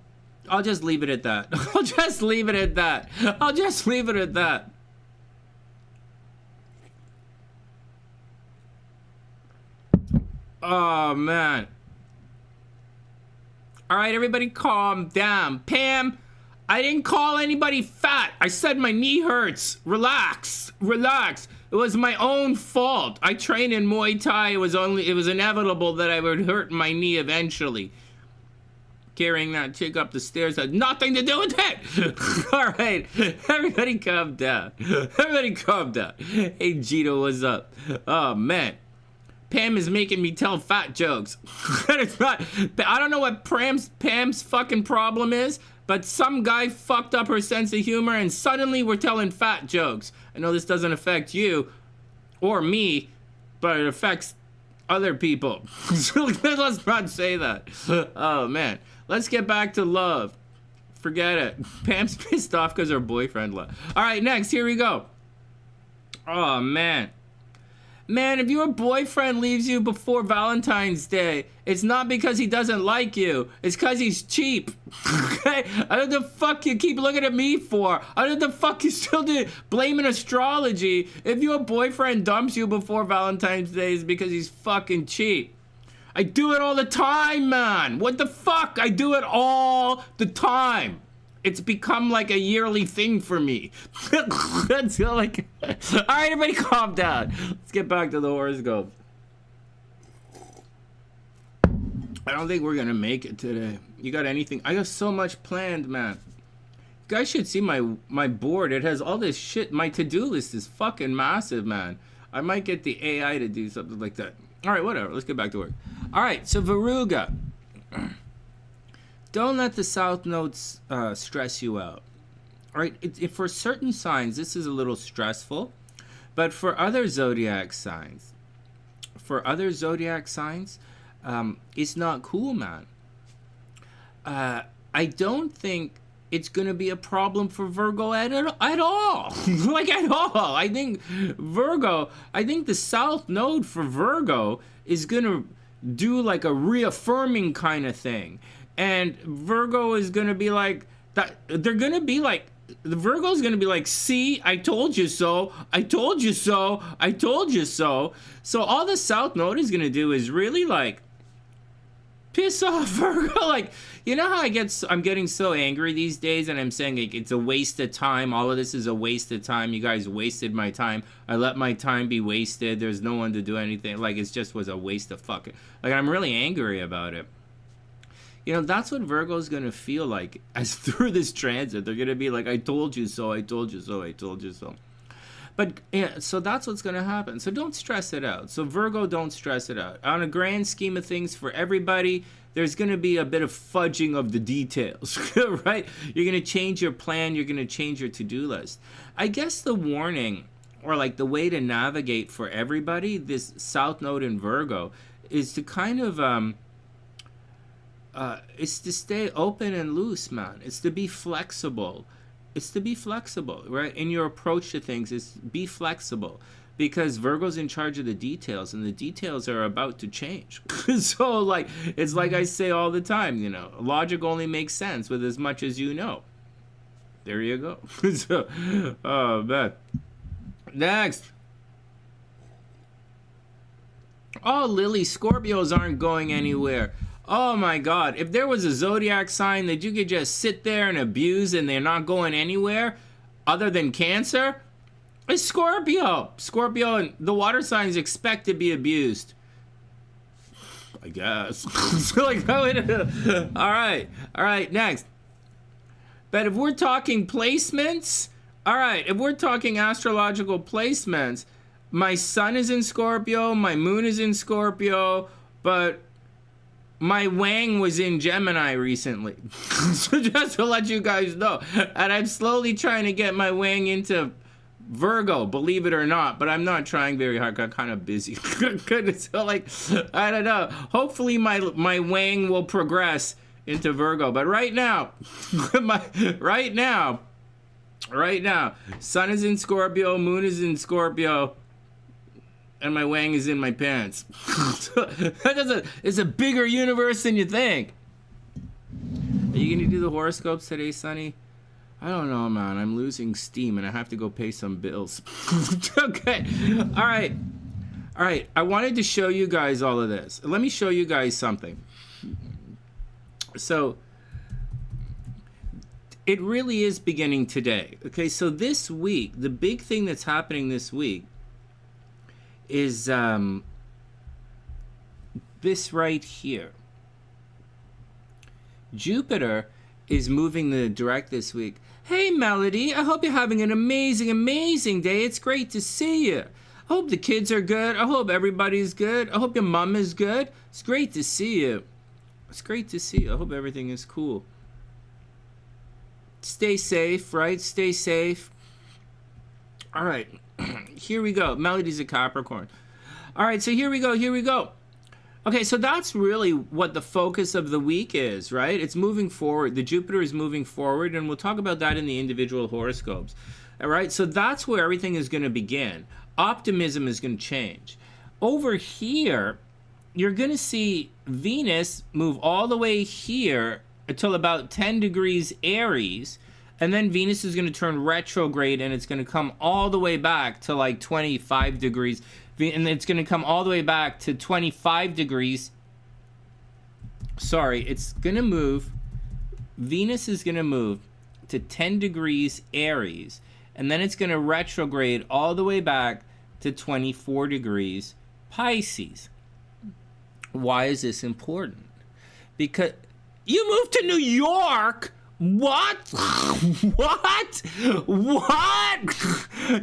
I'll just leave it at that. I'll just leave it at that. I'll just leave it at that. Oh, man. All right, everybody calm down. Pam, I didn't call anybody fat. I said my knee hurts. Relax. Relax. It was my own fault. I trained in Muay Thai. It was inevitable that I would hurt my knee eventually. Carrying that chick up the stairs had nothing to do with it. All right. Everybody calm down. Everybody calm down. Hey, Gito, what's up? Oh, man. Pam is making me tell fat jokes. It's not, I don't know what Pam's fucking problem is, but some guy fucked up her sense of humor and suddenly we're telling fat jokes. I know this doesn't affect you or me, but it affects other people. So let's not say that. Oh man, let's get back to love. Forget it. Pam's pissed off because her boyfriend left. All right, next, here we go. Oh man. Man, if your boyfriend leaves you before Valentine's Day, it's not because he doesn't like you. It's because he's cheap. Okay? I don't know the fuck you keep looking at me for. I don't know the fuck you still do blaming astrology. If your boyfriend dumps you before Valentine's Day, it's because he's fucking cheap. I do it all the time, man. What the fuck? I do it all the time. It's become like a yearly thing for me. That's like, all right, everybody calm down. Let's get back to the horoscopes. I don't think we're gonna make it today. You got anything? I got so much planned, man. You guys should see my board. It has all this shit. My to-do list is fucking massive, man. I might get the AI to do something like that. All right, whatever. Let's get back to work. All right, so Veruga. Don't let the South Nodes stress you out. All right, for certain signs, this is a little stressful, but for other zodiac signs, it's not cool, man. I don't think it's gonna be a problem for Virgo at all. Like at all. I think the South Node for Virgo is gonna do like a reaffirming kind of thing. And Virgo is going to be like, that. They're going to be like, the Virgo's going to be like, see, I told you so, I told you so, I told you so. So all the South Node is going to do is really like, piss off Virgo. Like, you know how I'm getting so angry these days and I'm saying like, it's a waste of time. All of this is a waste of time. You guys wasted my time. I let my time be wasted. There's no one to do anything. Like, it just was a waste of fucking, like, I'm really angry about it. You know, that's what Virgo's going to feel like as through this transit. They're going to be like, I told you so, I told you so, I told you so. But, yeah, so that's what's going to happen. So don't stress it out. So Virgo, don't stress it out. On a grand scheme of things for everybody, there's going to be a bit of fudging of the details, right? You're going to change your plan. You're going to change your to-do list. I guess the warning, or like the way to navigate for everybody, this South Node in Virgo, is to kind of... it's to stay open and loose, man. It's to be flexible. It's to be flexible, right? In your approach to things, is be flexible. Because Virgo's in charge of the details, and the details are about to change. So, like, it's like I say all the time, you know, logic only makes sense with as much as you know. There you go. So, oh, man. Next. Oh, Lily, Scorpios aren't going anywhere. Oh my God. If there was a zodiac sign that you could just sit there and abuse and they're not going anywhere other than Cancer, it's Scorpio. Scorpio and the water signs expect to be abused. I guess. All right, next. But if we're talking placements, all right, if we're talking astrological placements, my sun is in Scorpio, my moon is in Scorpio, but my Wang was in Gemini recently. So just to let you guys know. And I'm slowly trying to get my Wang into Virgo, believe it or not, but I'm not trying very hard. I'm kind of busy. So like, I don't know. Hopefully my Wang will progress into Virgo. But right now, right now, sun is in Scorpio, moon is in Scorpio, and my Wang is in my pants. It's a bigger universe than you think. Are you gonna do the horoscopes today, Sonny? I don't know, man. I'm losing steam and I have to go pay some bills. Okay. All right. I wanted to show you guys all of this. Let me show you guys something. So it really is beginning today. Okay, so this week, the big thing that's happening this week is this right here. Jupiter is moving the direct this week. Hey, Melody, I hope you're having an amazing, amazing day. It's great to see you. I hope the kids are good. I hope everybody's good. I hope your mom is good. It's great to see you. It's great to see you. I hope everything is cool. Stay safe, right? Stay safe. All right. Here we go. Melody's a Capricorn. All right, so here we go. Okay, so that's really what the focus of the week is, right? It's moving forward. The Jupiter is moving forward, and we'll talk about that in the individual horoscopes. All right, so that's where everything is going to begin. Optimism is going to change. Over here, you're going to see Venus move all the way here until about 10 degrees Aries, and then Venus is going to turn retrograde, and it's going to come all the way back to like 25 degrees. And it's going to come all the way back to 25 degrees. Sorry, it's going to move. Venus is going to move to 10 degrees Aries. And then it's going to retrograde all the way back to 24 degrees Pisces. Why is this important? Because you moved to New York. What? What?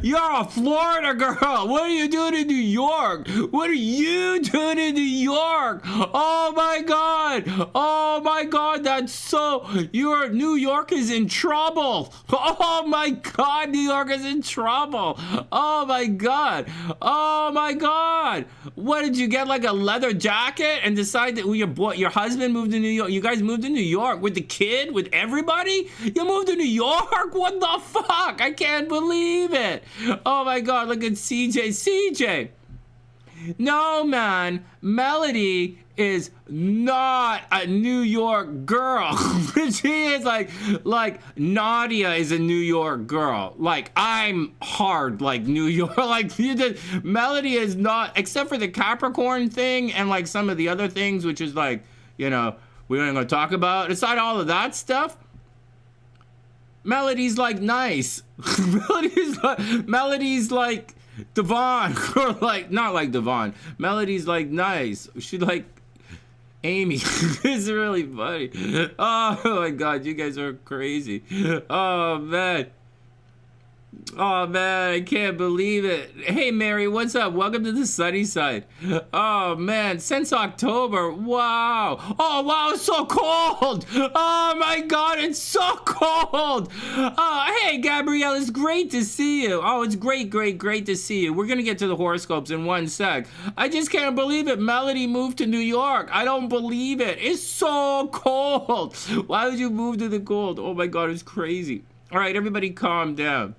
You're a Florida girl. What are you doing in New York? What are you doing in New York? Oh my God. Oh my God. That's so... New York is in trouble. Oh my God. New York is in trouble. Oh my God. Oh my God. What, did you get like a leather jacket and decide that your husband moved to New York? You guys moved to New York with the kid, with everybody? You moved to New York? What the fuck? I can't believe it. Oh my God, look at CJ. No, man. Melody is not a New York girl. She is like Nadia is a New York girl. Like, I'm hard like New York. Like, Melody is not, except for the Capricorn thing and like some of the other things, which is like, we ain't gonna talk about. It's not all of that stuff. Melody's like nice. Melody's like Devon, or like not like Devon. Melody's like nice. She like Amy. It's really funny. Oh my God, you guys are crazy. Oh man, I can't believe it. Hey Mary, what's up? Welcome to the sunny side. Oh man, since October. Wow. Oh wow, it's so cold. Oh my God, it's so cold. Oh, hey Gabrielle, it's great to see you. Oh, it's great to see you. We're gonna get to the horoscopes in one sec. I just can't believe it. Melody moved to New York. I don't believe it. It's so cold. Why would you move to the cold? Oh my God, it's crazy. All right, everybody calm down.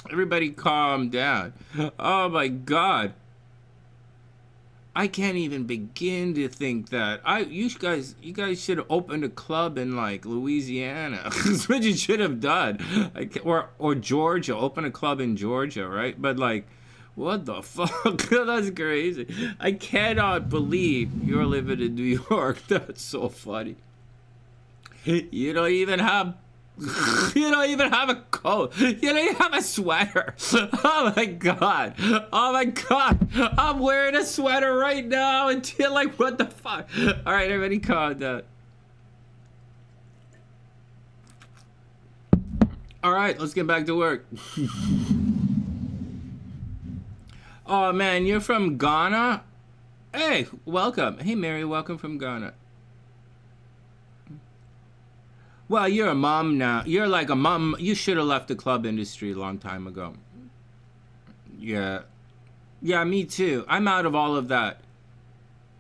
Everybody calm down. Oh my God. I can't even begin to think that. You guys should have opened a club in like Louisiana. That's what you should have done. Or Georgia. Open a club in Georgia, right? But like, What the fuck? That's crazy. I cannot believe you're living in New York. That's so funny. You don't even have you don't even have a coat. You don't even have a sweater. Oh my god. Oh my god. I'm wearing a sweater right now until like what the fuck? Alright, everybody calm down. Alright, let's get back to work. Oh man, you're from Ghana? Hey, welcome. Hey Mary, welcome from Ghana. Well, you're a mom now. You're like a mom. You should have left the club industry a long time ago. Yeah. Yeah, me too. I'm out of all of that.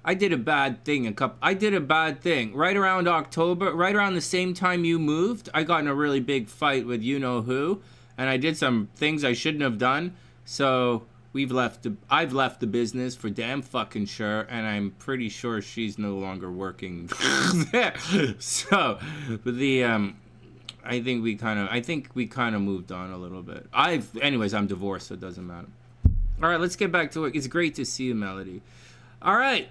I did a bad thing I did a bad thing. Right around October, right around the same time you moved, I got in a really big fight with you-know-who, and I did some things I shouldn't have done. So I've left the business for damn fucking sure, and I'm pretty sure she's no longer working there. So, I think we kind of moved on a little bit. Anyways, I'm divorced, so it doesn't matter. All right, let's get back to work. It's great to see you, Melody. All right,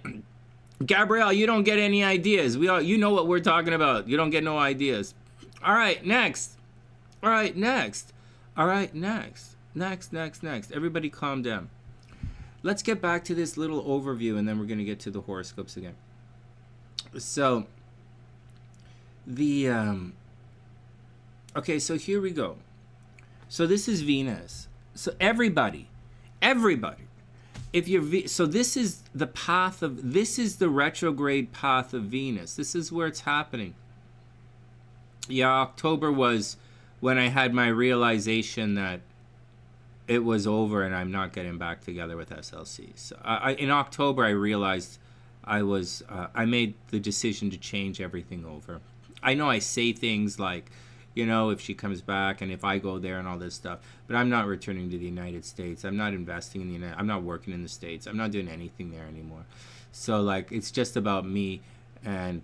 Gabrielle, you don't get any ideas. You know what we're talking about. You don't get no ideas. All right, next. All right, next. All right, next. Next. Everybody calm down. Let's get back to this little overview, and then we're going to get to the horoscopes again. So, okay, so here we go. So this is Venus. So everybody, so this is the retrograde path of Venus. This is where it's happening. Yeah, October was when I had my realization that it was over and I'm not getting back together with SLC. So in October, I realized I made the decision to change everything over. I know I say things like, if she comes back and if I go there and all this stuff, but I'm not returning to the United States. I'm not investing in I'm not working in the States. I'm not doing anything there anymore. So like, it's just about me and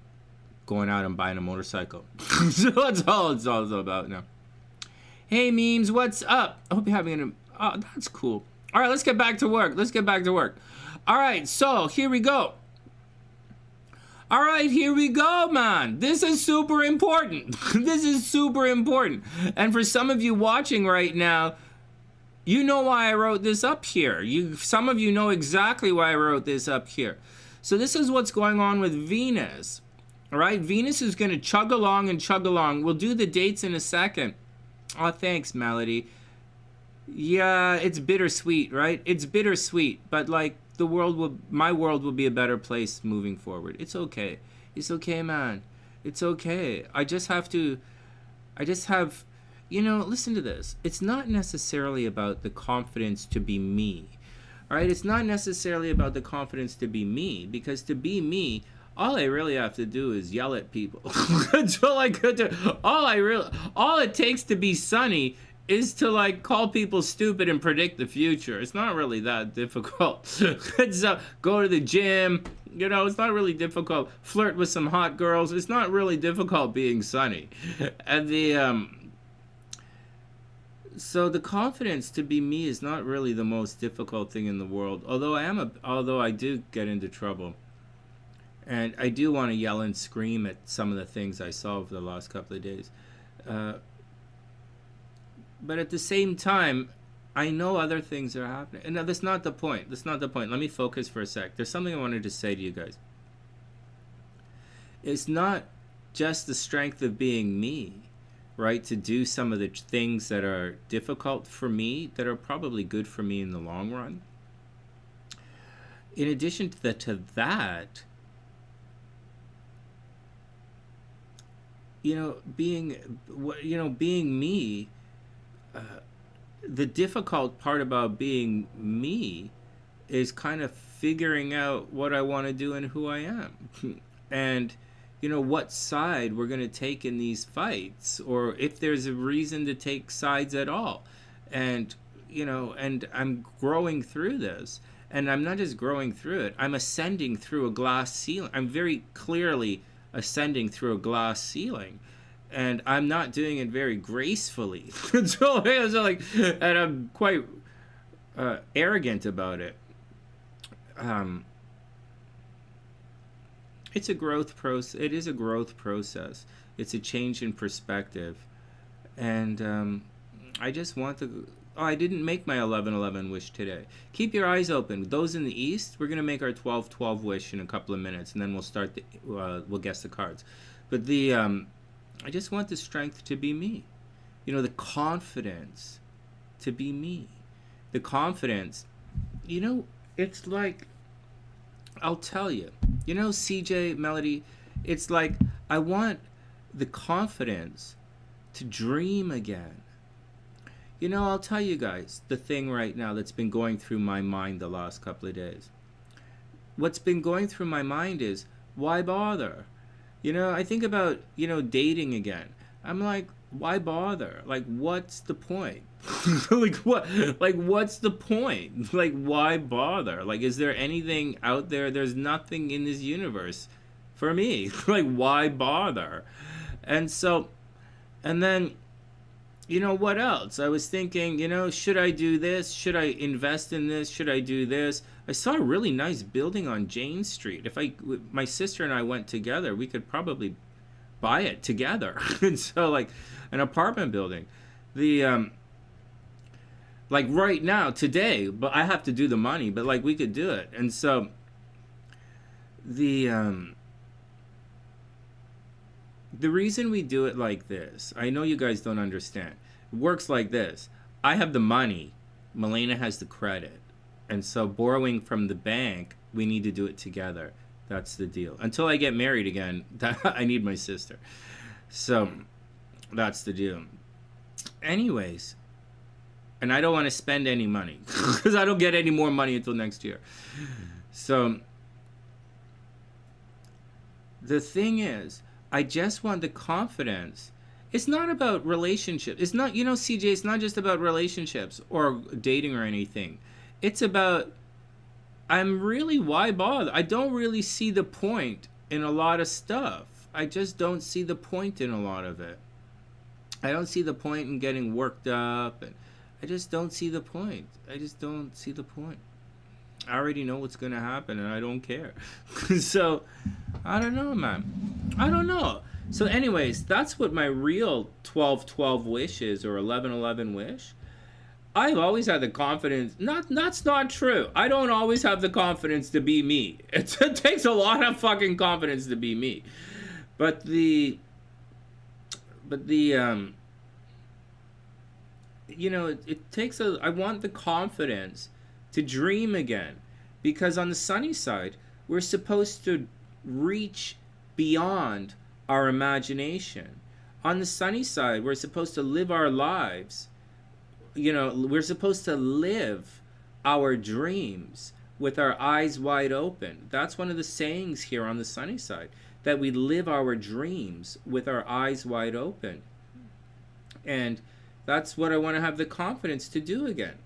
going out and buying a motorcycle. So that's all it's about now. Hey memes, what's up? I hope you're having oh, that's cool. All right, let's get back to work. All right, so here we go. All right, here we go, man. This is super important. This is super important. And for some of you watching right now, you know why I wrote this up here. Some of you know exactly why I wrote this up here. So this is what's going on with Venus. All right, Venus is going to chug along and chug along. We'll do the dates in a second. Oh, thanks, Melody. Yeah, it's bittersweet, right? It's bittersweet, but like my world will be a better place moving forward. It's okay. It's okay, man. It's okay. I just have, listen to this. It's not necessarily about the confidence to be me, all right? It's not necessarily about the confidence to be me, because to be me, all I really have to do is yell at people. That's all I could do. All it takes to be Sonny is to like call people stupid and predict the future. It's not really that difficult. Go to the gym, it's not really difficult. Flirt with some hot girls. It's not really difficult being Sonny. And so the confidence to be me is not really the most difficult thing in the world. Although I do get into trouble. And I do want to yell and scream at some of the things I saw over the last couple of days. But at the same time, I know other things are happening. And that's not the point. Let me focus for a sec. There's something I wanted to say to you guys. It's not just the strength of being me, right? To do some of the things that are difficult for me, that are probably good for me in the long run. In addition to that, being me, the difficult part about being me is kind of figuring out what I want to do and who I am. And, what side we're going to take in these fights, or if there's a reason to take sides at all. And, and I'm growing through this. And I'm not just growing through it, I'm ascending through a glass ceiling. I'm very clearly ascending through a glass ceiling. And I'm not doing it very gracefully. And I'm quite arrogant about it. It's a growth process. It is a growth process. It's a change in perspective. And I just want to... Oh, I didn't make my 1111 wish today. Keep your eyes open. Those in the East, we're going to make our 1212 wish in a couple of minutes, and then we'll start the... we'll guess the cards. But the... I just want the strength to be me. You know, the confidence to be me. The confidence. You know, it's like... I'll tell you. You know, CJ, Melody, it's like I want the confidence to dream again. You know, I'll tell you guys the thing right now that's been going through my mind the last couple of days. What's been going through my mind is, why bother? You know, I think about, you know, dating again. I'm like, why bother? Like, what's the point? Like, what? Like, what's the point? Like, why bother? Like, is there anything out there? There's nothing in this universe for me. Like, why bother? And so, and then, you know, what else? I was thinking, you know, should I do this? Should I invest in this? Should I do this? I saw a really nice building on Jane Street. If my sister and I went together, we could probably buy it together. And so, like, an apartment building. The, like right now, today, but I have to do the money, but like we could do it. And so, the reason we do it like this, I know you guys don't understand. It works like this. I have the money, Milena has the credit. And so borrowing from the bank, we need to do it together. That's the deal. Until I get married again, I need my sister. So that's the deal. Anyways, and I don't want to spend any money because I don't get any more money until next year. So the thing is, I just want the confidence. It's not about relationships. It's not, you know, CJ, it's not just about relationships or dating or anything. It's about, why bother? I don't really see the point in a lot of stuff. I just don't see the point in a lot of it. I don't see the point in getting worked up, and I just don't see the point. I just don't see the point. I already know what's going to happen, and I don't care. So, I don't know, man. I don't know. So anyways, that's what my real 12-12 wish is, or 11-11 wish. I've always had the confidence. That's not true. I don't always have the confidence to be me. It takes a lot of fucking confidence to be me. But the you know, it takes I want the confidence to dream again, because on the sunny side, we're supposed to reach beyond our imagination. On the sunny side, we're supposed to live our lives. You know, we're supposed to live our dreams with our eyes wide open. That's one of the sayings here on the sunny side, that we live our dreams with our eyes wide open. And that's what I want to have the confidence to do again,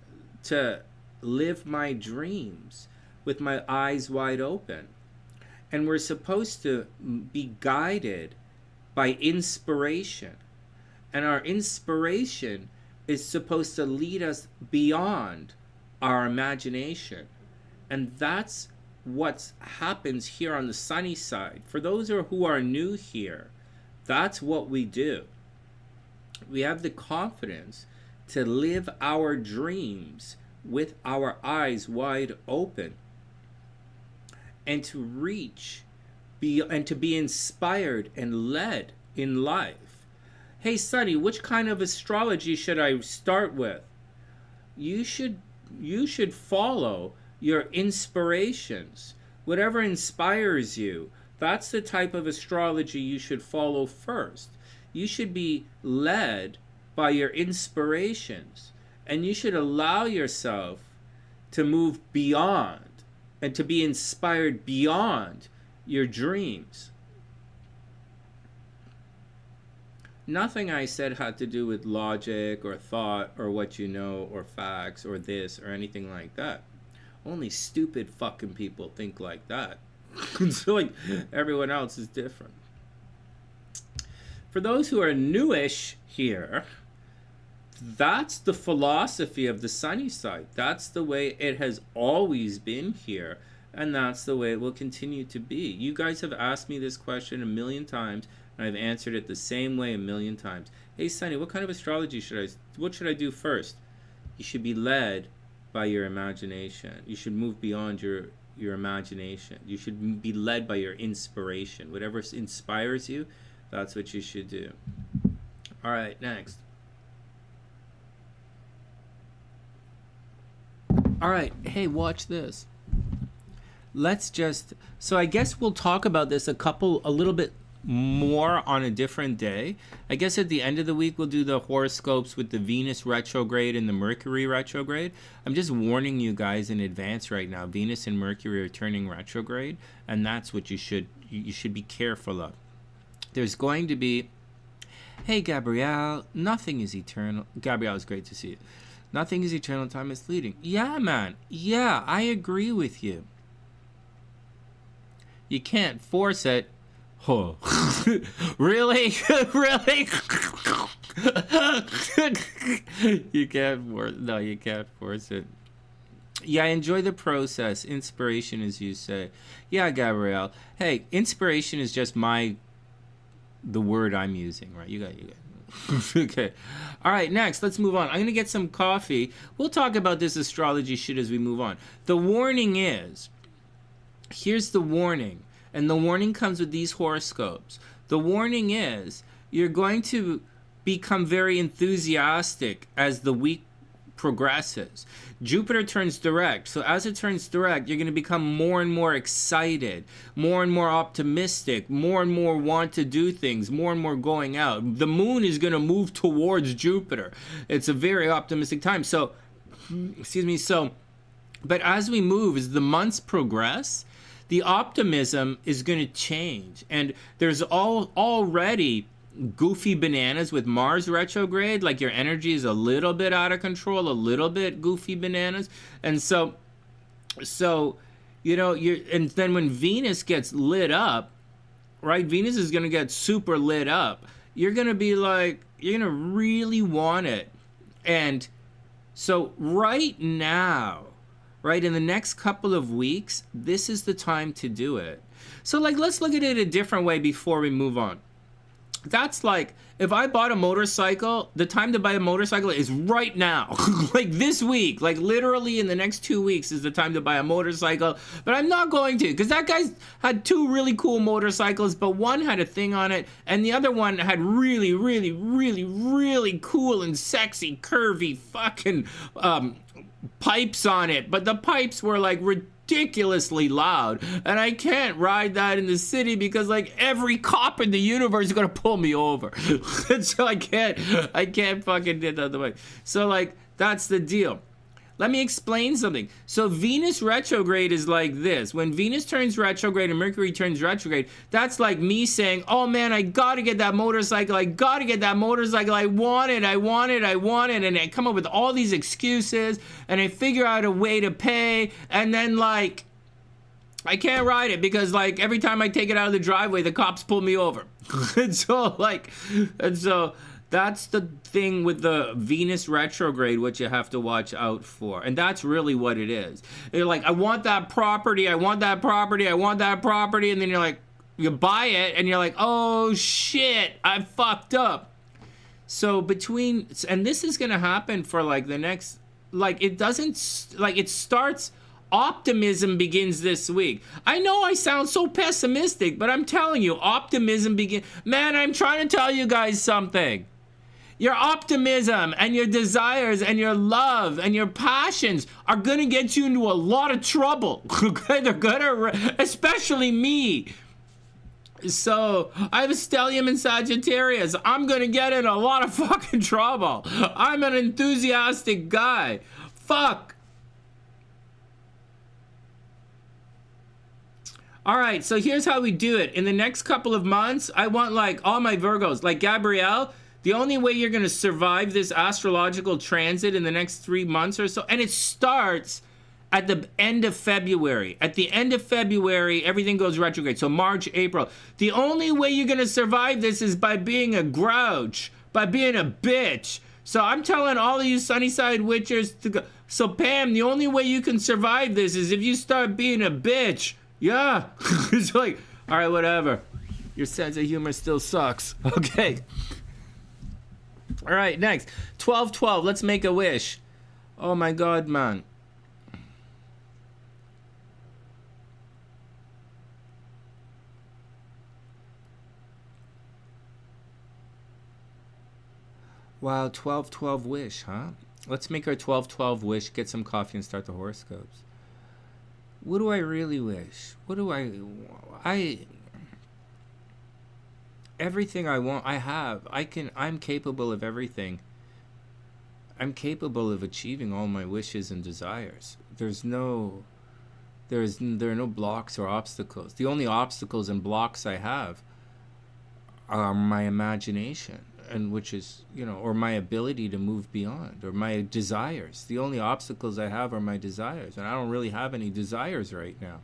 to live my dreams with my eyes wide open. And we're supposed to be guided by inspiration. And our inspiration is supposed to lead us beyond our imagination. And that's what happens here on the sunny side. For those who are new here, that's what we do. We have the confidence to live our dreams with our eyes wide open, and to reach and to be inspired and led in life. Hey Sonny, which kind of astrology should I start with? You should follow your inspirations. Whatever inspires you, that's the type of astrology you should follow first. You should be led by your inspirations, and you should allow yourself to move beyond and to be inspired beyond your dreams. Nothing I said had to do with logic or thought or what you know or facts or this or anything like that. Only stupid fucking people think like that. So like everyone else is different. For those who are newish here, That's the philosophy of the sunny side. That's the way it has always been here, and that's the way it will continue to be. You guys have asked me this question a million times, and I've answered it the same way a million times. Hey Sonny, what kind of astrology what should I do first? You should be led by your imagination. You should move beyond your imagination. You should be led by your inspiration. Whatever inspires you, that's what you should do. All right, next. All right, hey, watch this. Let's just, so I guess we'll talk about this a little bit more on a different day. I guess at the end of the week, we'll do the horoscopes with the Venus retrograde and the Mercury retrograde. I'm just warning you guys in advance right now. Venus and Mercury are turning retrograde, and that's what you should be careful of. There's going to be, hey, Gabrielle, nothing is eternal. Gabrielle, it's great to see you. Nothing is eternal, time is fleeting. Yeah, man. Yeah, I agree with you. You can't force it. Oh. Really? Really? You can't force it. No, you can't force it. Yeah, enjoy the process. Inspiration, as you say. Yeah, Gabrielle. Hey, inspiration is just the word I'm using, right? You got Okay. All right, next, let's move on. I'm going to get some coffee. We'll talk about this astrology shit as we move on. The warning is, here's the warning, and the warning comes with these horoscopes. The warning is, you're going to become very enthusiastic as the week progresses. Jupiter turns direct, so as it turns direct, you're going to become more and more excited, more and more optimistic, more and more want to do things, more and more going out. The moon is going to move towards Jupiter. It's a very optimistic time. So, but as we move, as the months progress, the optimism is going to change. And there's already goofy bananas with Mars retrograde, like your energy is a little bit out of control, a little bit goofy bananas. And so you know, and then when Venus gets lit up, right, Venus is going to get super lit up. You're going to be like, you're going to really want it. And so right now, right, in the next couple of weeks, this is the time to do it. So like, let's look at it a different way before we move on. That's like, if I bought a motorcycle, the time to buy a motorcycle is right now. Like this week, like literally in the next 2 weeks is the time to buy a motorcycle. But I'm not going to, because that guy's had two really cool motorcycles, but one had a thing on it, and the other one had really, really, really, really cool and sexy, curvy fucking pipes on it. But the pipes were like ridiculously loud, and I can't ride that in the city because like every cop in the universe is gonna pull me over. And so I can't fucking get out of the way. So like, that's the deal. Let me explain something. So Venus retrograde is like this. When Venus turns retrograde and Mercury turns retrograde, that's like me saying, oh man, I gotta get that motorcycle. I gotta get that motorcycle. I want it. And I come up with all these excuses, and I figure out a way to pay. And then like, I can't ride it because like every time I take it out of the driveway, the cops pull me over. and so that's the thing with the Venus retrograde, what you have to watch out for. And that's really what it is. You're like, I want that property, I want that property, I want that property. And then you're like, you buy it and you're like, oh shit, I fucked up. So and this is going to happen for like the next, like it doesn't, like it starts, optimism begins this week. I know I sound so pessimistic, but I'm telling you, optimism begins. Man, I'm trying to tell you guys something. Your optimism and your desires and your love and your passions are going to get you into a lot of trouble. They're going to, especially me. So, I have a stellium in Sagittarius. I'm going to get in a lot of fucking trouble. I'm an enthusiastic guy. Fuck. All right, so here's how we do it. In the next couple of months, I want like all my Virgos, like Gabrielle. The only way you're going to survive this astrological transit in the next 3 months or so, and it starts at the end of February. At the end of February, everything goes retrograde. So March, April. The only way you're going to survive this is by being a grouch, by being a bitch. So I'm telling all of you Sunnyside witchers to go. So Pam, the only way you can survive this is if you start being a bitch. Yeah. It's like, all right, whatever. Your sense of humor still sucks. Okay. All right, next. 12-12. Let's make a wish. Oh my God, man. Wow, 12-12 wish, huh? Let's make our 12-12 wish, get some coffee, and start the horoscopes. What do I really wish? What do everything I want, I have. I'm capable of everything. I'm capable of achieving all my wishes and desires. There are no blocks or obstacles. The only obstacles and blocks I have are my imagination, and which is, or my ability to move beyond, or my desires. The only obstacles I have are my desires, and I don't really have any desires right now.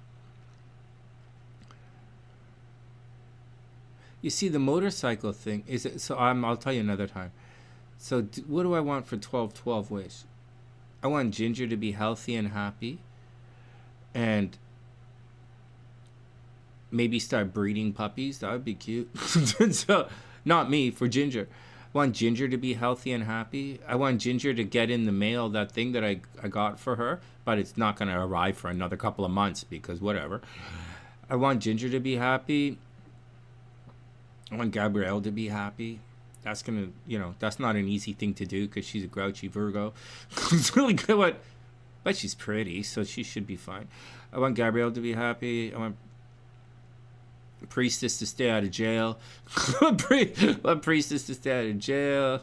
You see, the motorcycle thing is, so I'll tell you another time. So what do I want for 12-12 wish? I want Ginger to be healthy and happy, and maybe start breeding puppies. That would be cute. So, not me, for Ginger. I want Ginger to be healthy and happy. I want Ginger to get in the mail that thing that I got for her, but it's not going to arrive for another couple of months because whatever. I want Ginger to be happy. I want Gabrielle to be happy. That's going to, that's not an easy thing to do because she's a grouchy Virgo. It's really good, but she's pretty, so she should be fine. I want Gabrielle to be happy. I want Priestess to stay out of jail. Priestess to stay out of jail.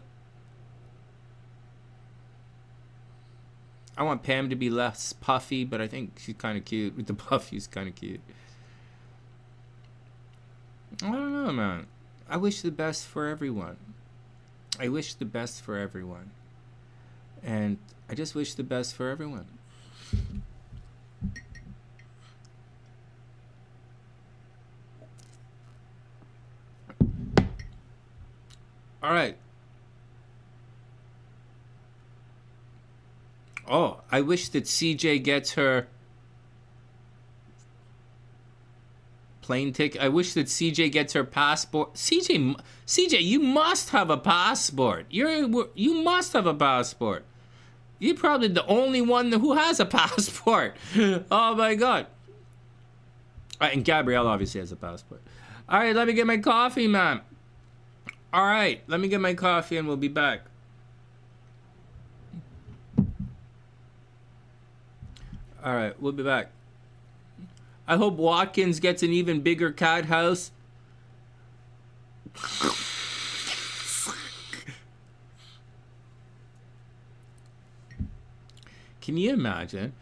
I want Pam to be less puffy, but I think she's kind of cute. With the puffy, she's kind of cute. I don't know, man. I wish the best for everyone. I wish the best for everyone. And I just wish the best for everyone. All right. Oh, I wish that CJ gets her plane ticket. I wish that CJ gets her passport. CJ, you must have a passport. You must have a passport. You're probably the only one who has a passport. Oh my God. And Gabrielle obviously has a passport. All right, let me get my coffee, man. All right, let me get my coffee and we'll be back. All right, we'll be back. I hope Watkins gets an even bigger cat house. Can you imagine?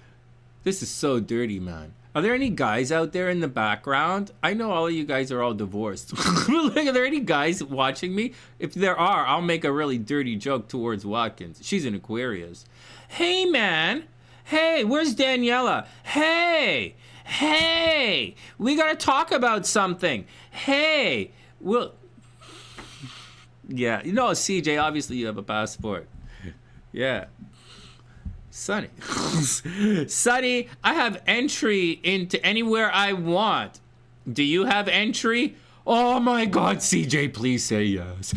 This is so dirty, man. Are there any guys out there in the background? I know all of you guys are all divorced. Like, are there any guys watching me? If there are, I'll make a really dirty joke towards Watkins. She's an Aquarius. Hey, man. Hey, where's Daniela? Hey, we gotta talk about something. Hey, yeah, CJ, obviously you have a passport. Yeah. Sonny. Sonny, I have entry into anywhere I want. Do you have entry? Oh my God, CJ, please say yes.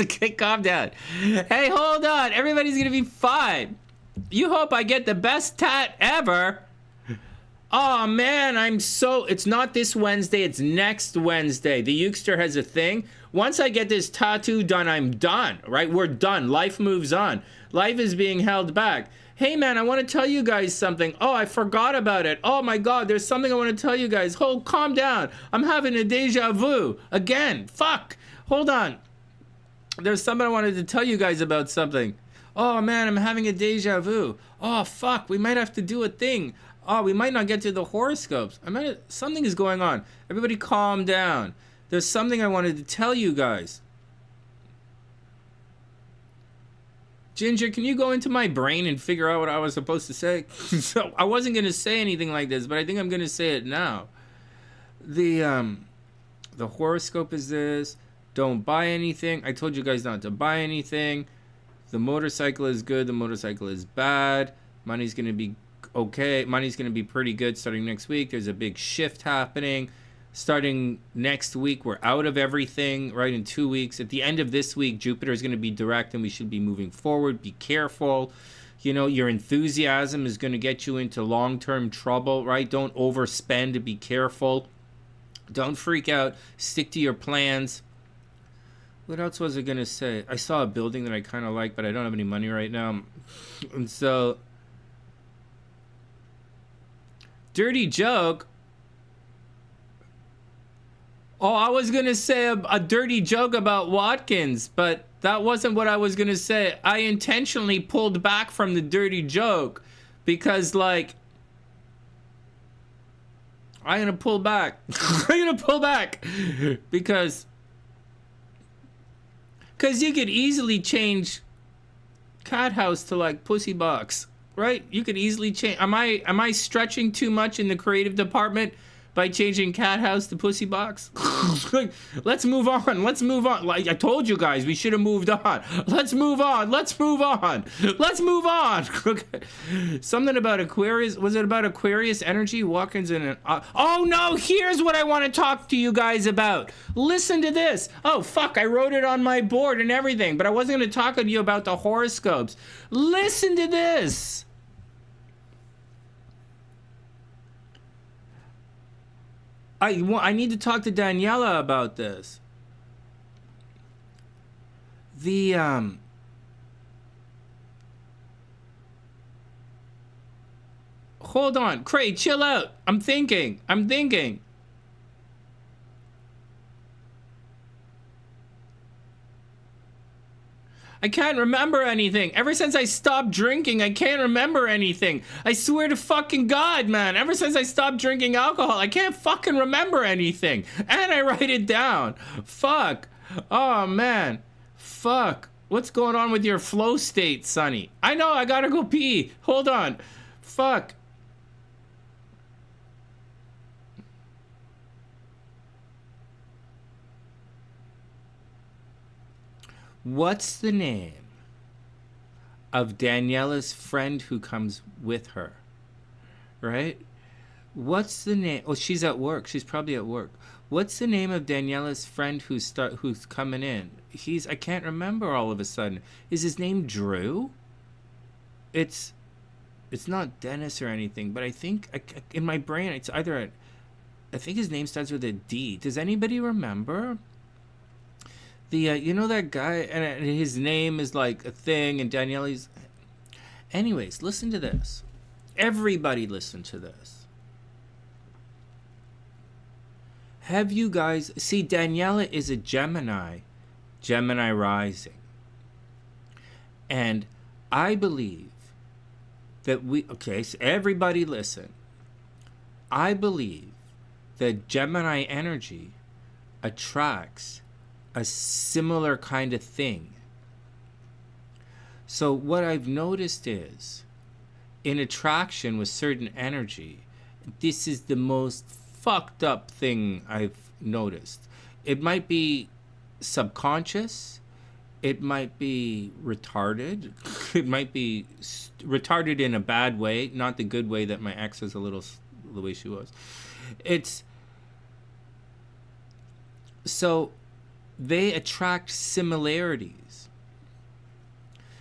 Okay, calm down. Hey, hold on. Everybody's gonna be fine. You hope I get the best tat ever. Oh man, it's not this Wednesday, it's next Wednesday. The Ukester has a thing. Once I get this tattoo done, I'm done, right? We're done. Life moves on. Life is being held back. Hey man, I want to tell you guys something. Oh, I forgot about it. Oh my God, there's something I want to tell you guys. Hold, calm down. I'm having a deja vu. Again, fuck. Hold on. There's something I wanted to tell you guys about something. Oh man, I'm having a deja vu. Oh fuck, we might have to do a thing. Oh, we might not get to the horoscopes. Something is going on. Everybody calm down. There's something I wanted to tell you guys. Ginger, can you go into my brain and figure out what I was supposed to say? So I wasn't going to say anything like this, but I think I'm going to say it now. The horoscope is this. Don't buy anything. I told you guys not to buy anything. The motorcycle is good. The motorcycle is bad. Money's going to be okay. Money's going to be pretty good starting next week. There's a big shift happening. Starting next week, we're out of everything, right, in 2 weeks. At the end of this week, Jupiter is going to be direct and we should be moving forward. Be careful. You know, your enthusiasm is going to get you into long-term trouble, right? Don't overspend. Be careful. Don't freak out. Stick to your plans. What else was I going to say? I saw a building that I kind of like, but I don't have any money right now. And so, dirty joke. Oh, I was going to say a dirty joke about Watkins, but that wasn't what I was going to say. I intentionally pulled back from the dirty joke because, like, I'm going to pull back. I'm going to pull back because you could easily change cat house to like pussy box, right? You could easily change. Am I stretching too much in the creative department by changing cat house to pussy box? Like, let's move on. Let's move on. Like I told you guys, we should have moved on. Let's move on. Let's move on. Let's move on. Okay. Something about Aquarius. Was it about Aquarius energy? Walk-ins in an. Oh no! Here's what I want to talk to you guys about. Listen to this. Oh fuck! I wrote it on my board and everything, but I wasn't going to talk to you about the horoscopes. Listen to this. I need to talk to Daniela about this. Hold on. Craig, chill out. I'm thinking. I can't remember anything. Ever since I stopped drinking, I can't remember anything. I swear to fucking God, man. Ever since I stopped drinking alcohol, I can't fucking remember anything. And I write it down. Fuck. Oh, man. Fuck. What's going on with your flow state, Sonny? I know, I gotta go pee. Hold on. Fuck. What's the name of Daniela's friend who comes with her? Right? What's the name? Oh, she's at work. She's probably at work. What's the name of Daniela's friend who's coming in? I can't remember all of a sudden. Is his name Drew? It's not Dennis or anything, but I think in my brain it's either I think his name starts with a D. Does anybody remember? You know that guy, and his name is like a thing, and Daniela's. Anyways, listen to this. Everybody listen to this. Have you guys... See, Daniela is a Gemini rising. And I believe that okay, so everybody listen. I believe that Gemini energy attracts a similar kind of thing. So what I've noticed is, in attraction with certain energy, this is the most fucked up thing I've noticed. It might be subconscious, it might be retarded, it might be retarded in a bad way, not the good way that my ex was the way she was. So they attract similarities.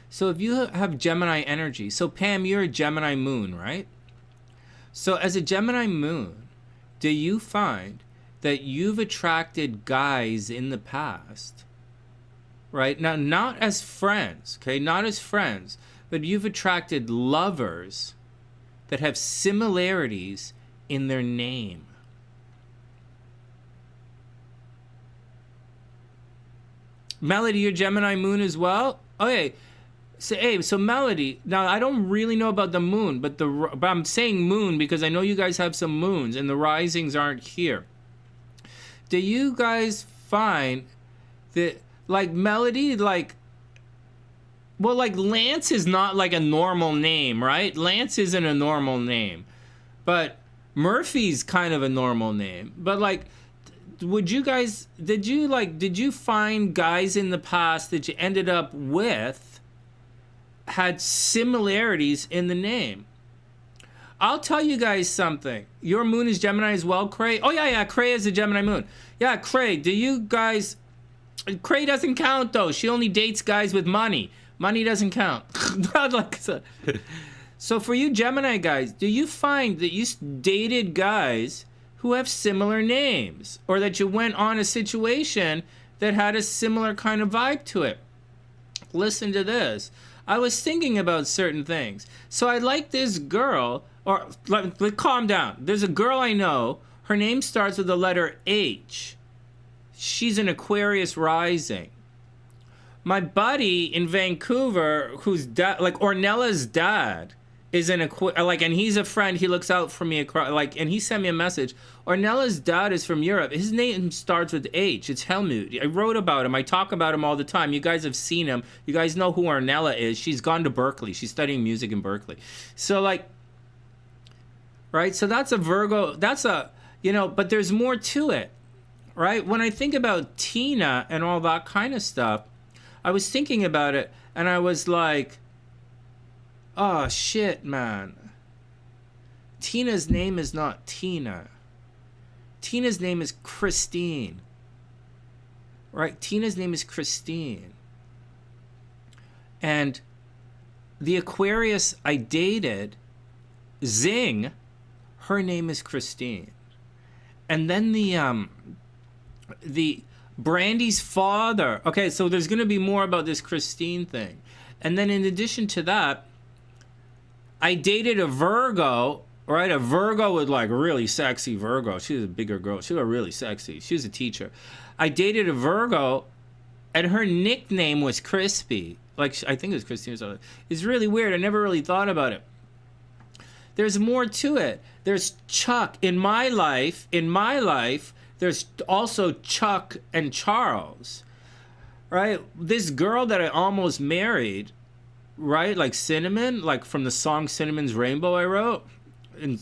So if you have Gemini energy, so Pam, you're a Gemini moon, right? So as a Gemini moon, do you find that you've attracted guys in the past, right? Now, not as friends, okay? Not as friends, but you've attracted lovers that have similarities in their name. Melody, you're Gemini moon as well? Okay. So Melody, now I don't really know about the moon, but I'm saying moon because I know you guys have some moons and the risings aren't here. Do you guys find that, like, Melody, like, well, like, Lance is not like a normal name, right? Lance isn't a normal name, but Murphy's kind of a normal name. But, like, did you find guys in the past that you ended up with had similarities in the name. I'll tell you guys something. Your moon is Gemini as well, Cray? Oh, yeah, Cray is a Gemini moon. Yeah, Cray, do you guys... Cray doesn't count, though. She only dates guys with money. Money doesn't count. So for you Gemini guys, do you find that you dated guys who have similar names? Or that you went on a situation that had a similar kind of vibe to it? Listen to this. I was thinking about certain things. So I like this girl... Or, calm down. There's a girl I know. Her name starts with the letter H. She's an Aquarius rising. My buddy in Vancouver, who's Ornella's dad, is an and he's a friend. He looks out for me and he sent me a message. Ornella's dad is from Europe. His name starts with H. It's Helmut. I wrote about him. I talk about him all the time. You guys have seen him. You guys know who Ornella is. She's gone to Berkeley. She's studying music in Berkeley. So right? So that's a Virgo. That's a, but there's more to it, right? When I think about Tina and all that kind of stuff, I was thinking about it and I was like, oh, shit, man. Tina's name is not Tina. Tina's name is Christine, right? Tina's name is Christine. And the Aquarius I dated, Zing, her name is Christine. And then the Brandy's father. Okay, so there's going to be more about this Christine thing. And then in addition to that, I dated a Virgo, right? A Virgo with really sexy Virgo. She was a bigger girl. She was really sexy. She was a teacher. I dated a Virgo and her nickname was Crispy. I think it was Christine or something. It's really weird. I never really thought about it. There's more to it. There's Chuck. In my life, there's also Chuck and Charles, right? This girl that I almost married, right? Like Cinnamon, from the song Cinnamon's Rainbow I wrote. And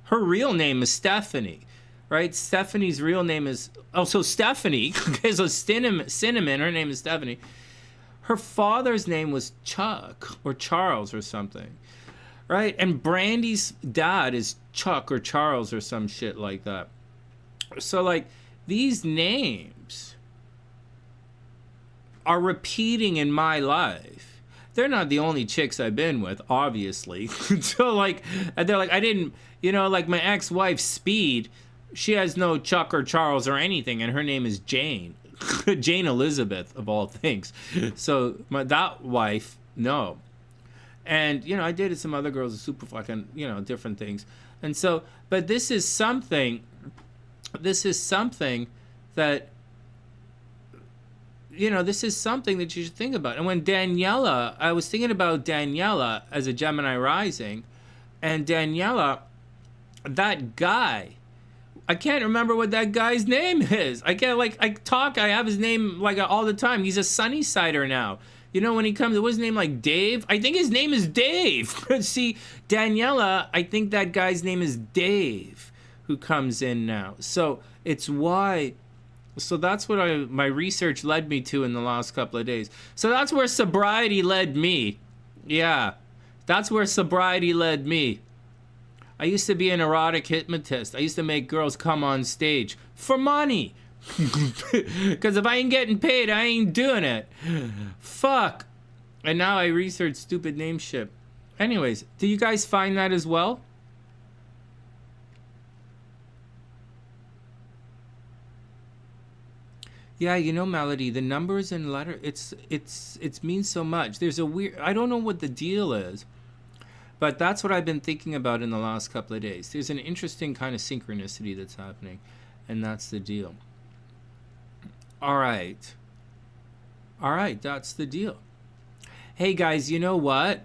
her real name is Stephanie, right? Stephanie's real name is, Stephanie. Okay, so Cinnamon, her name is Stephanie. Her father's name was Chuck or Charles or something. Right? And Brandy's dad is Chuck or Charles or some shit like that. So, these names are repeating in my life. They're not the only chicks I've been with, obviously. So, and they're I didn't, my ex-wife, Speed, she has no Chuck or Charles or anything, and her name is Jane. Jane Elizabeth, of all things. So, that wife, no. And, I dated some other girls, super fucking, different things. And so, but this is something that, this is something that you should think about. And when Daniela, I was thinking about Daniela as a Gemini rising, and Daniela, that guy, I can't remember what that guy's name is. I have his name all the time. He's a SunnySider now. When he comes, what's his name, Dave? I think his name is Dave. See, Daniela, I think that guy's name is Dave, who comes in now. So it's why. So that's what my research led me to in the last couple of days. So that's where sobriety led me. Yeah, that's where sobriety led me. I used to be an erotic hypnotist. I used to make girls come on stage for money. Because if I ain't getting paid, I ain't doing it. Fuck. And now I research stupid name shit. Anyways, do you guys find that as well? Yeah, Melody, the numbers and letter, it's means so much. There's a weird, I don't know what the deal is, but that's what I've been thinking about in the last couple of days. There's an interesting kind of synchronicity that's happening, and that's the deal. All right, that's the deal. Hey guys, you know what?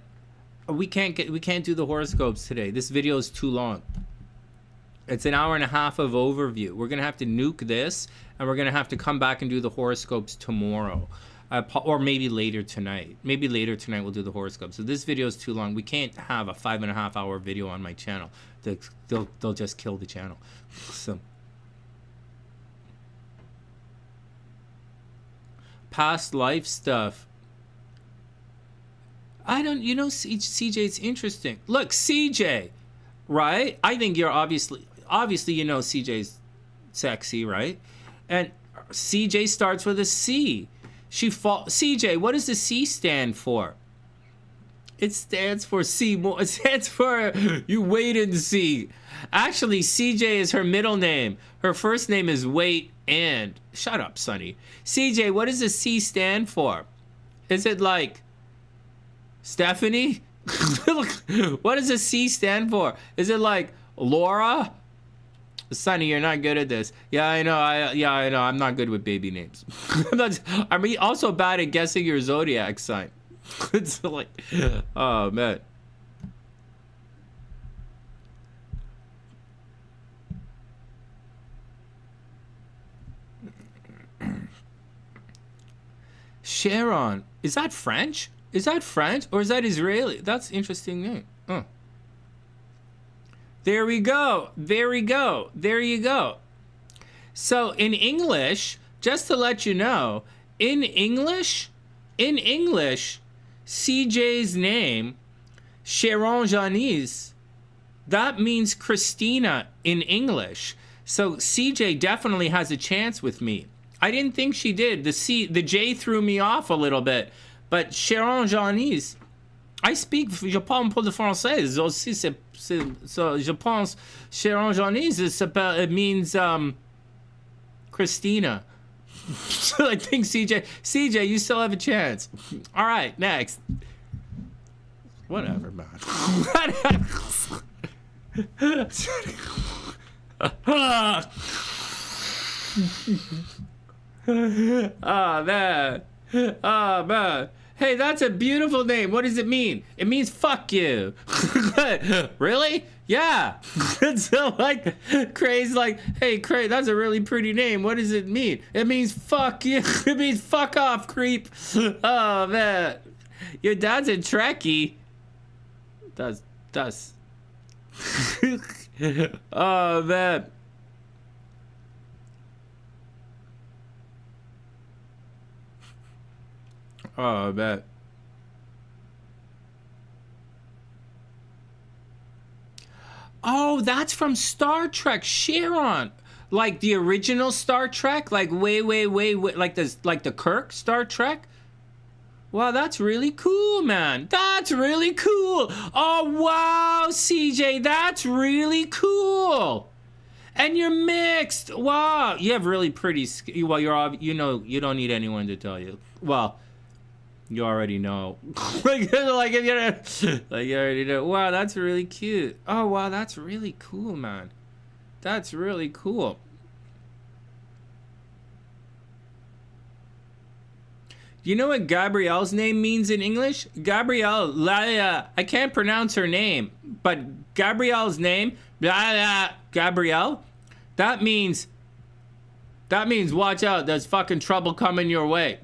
We can't do the horoscopes today. This video is too long. It's an hour and a half of overview. We're gonna have to nuke this, and we're gonna have to come back and do the horoscopes tomorrow, or maybe later tonight. Maybe later tonight we'll do the horoscopes. So this video is too long. We can't have a 5.5 hour video on my channel. They'll just kill the channel. So. Past life stuff. I don't, you know, CJ's interesting. Look, CJ, right? I think you're obviously, you know, CJ's sexy, right? And CJ starts with a C. CJ, what does the C stand for? It stands for C. It stands for you wait and see. Actually, CJ is her middle name. Her first name is Wait and. Shut up, Sonny. CJ, what does the C stand for? Is it like Stephanie? What does the C stand for? Is it like Laura? Sonny, you're not good at this. Yeah, I know. I know. I'm not good with baby names. I'm also bad at guessing your zodiac sign. It's like, oh man. Sharon, is that French? Is that French or is that Israeli? That's an interesting name. Oh. There we go. There we go. There you go. So in English, just to let you know, in English, CJ's name, Sharon Janice, that means Christina in English. So CJ definitely has a chance with me. I didn't think she did. The J threw me off a little bit. But Sharon Janice, I speak, je parle un peu de français aussi, so je pense Sharon Janice, it means Christina. So I think CJ, you still have a chance. All right, next. Whatever, man. Oh, man. Oh, man. Hey, that's a beautiful name. What does it mean? It means fuck you. Really? Yeah. So like Craig's like, hey Craig, that's a really pretty name. What does it mean? It means fuck you. It means fuck off, creep. Oh man. Your dad's a Trekkie. Does. Oh man. Oh, man. Oh, that's from Star Trek, Sharon. Like the original Star Trek, like way, like the Kirk Star Trek. Wow, that's really cool, man. That's really cool. Oh, wow, CJ, that's really cool. And you're mixed. Wow, you have really pretty skin. Well, you know, you don't need anyone to tell you. Well, you already know. Like if you're like you already know. Wow, that's really cute. Oh wow, that's really cool, man. That's really cool. You know what Gabrielle's name means in English? Gabrielle, I can't pronounce her name, but Gabrielle's name, Gabrielle, that means watch out, there's fucking trouble coming your way.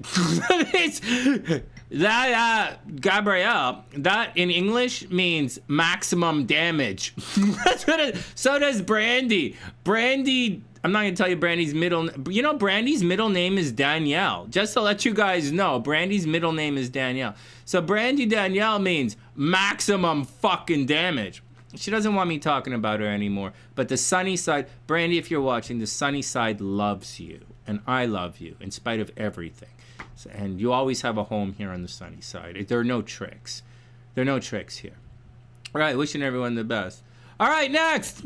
Gabrielle, that in English means maximum damage. That's what so does Brandy. Brandy, I'm not gonna tell you Brandy's middle, you know Brandy's middle name is Danielle. Just to let you guys know, Brandy's middle name is Danielle. So Brandy Danielle means maximum fucking damage. She doesn't want me talking about her anymore. But the sunny side, Brandy, if you're watching, the sunny side loves you. And I love you in spite of everything. So, and you always have a home here on the sunny side. There are no tricks. There are no tricks here. All right, wishing everyone the best. All right, next.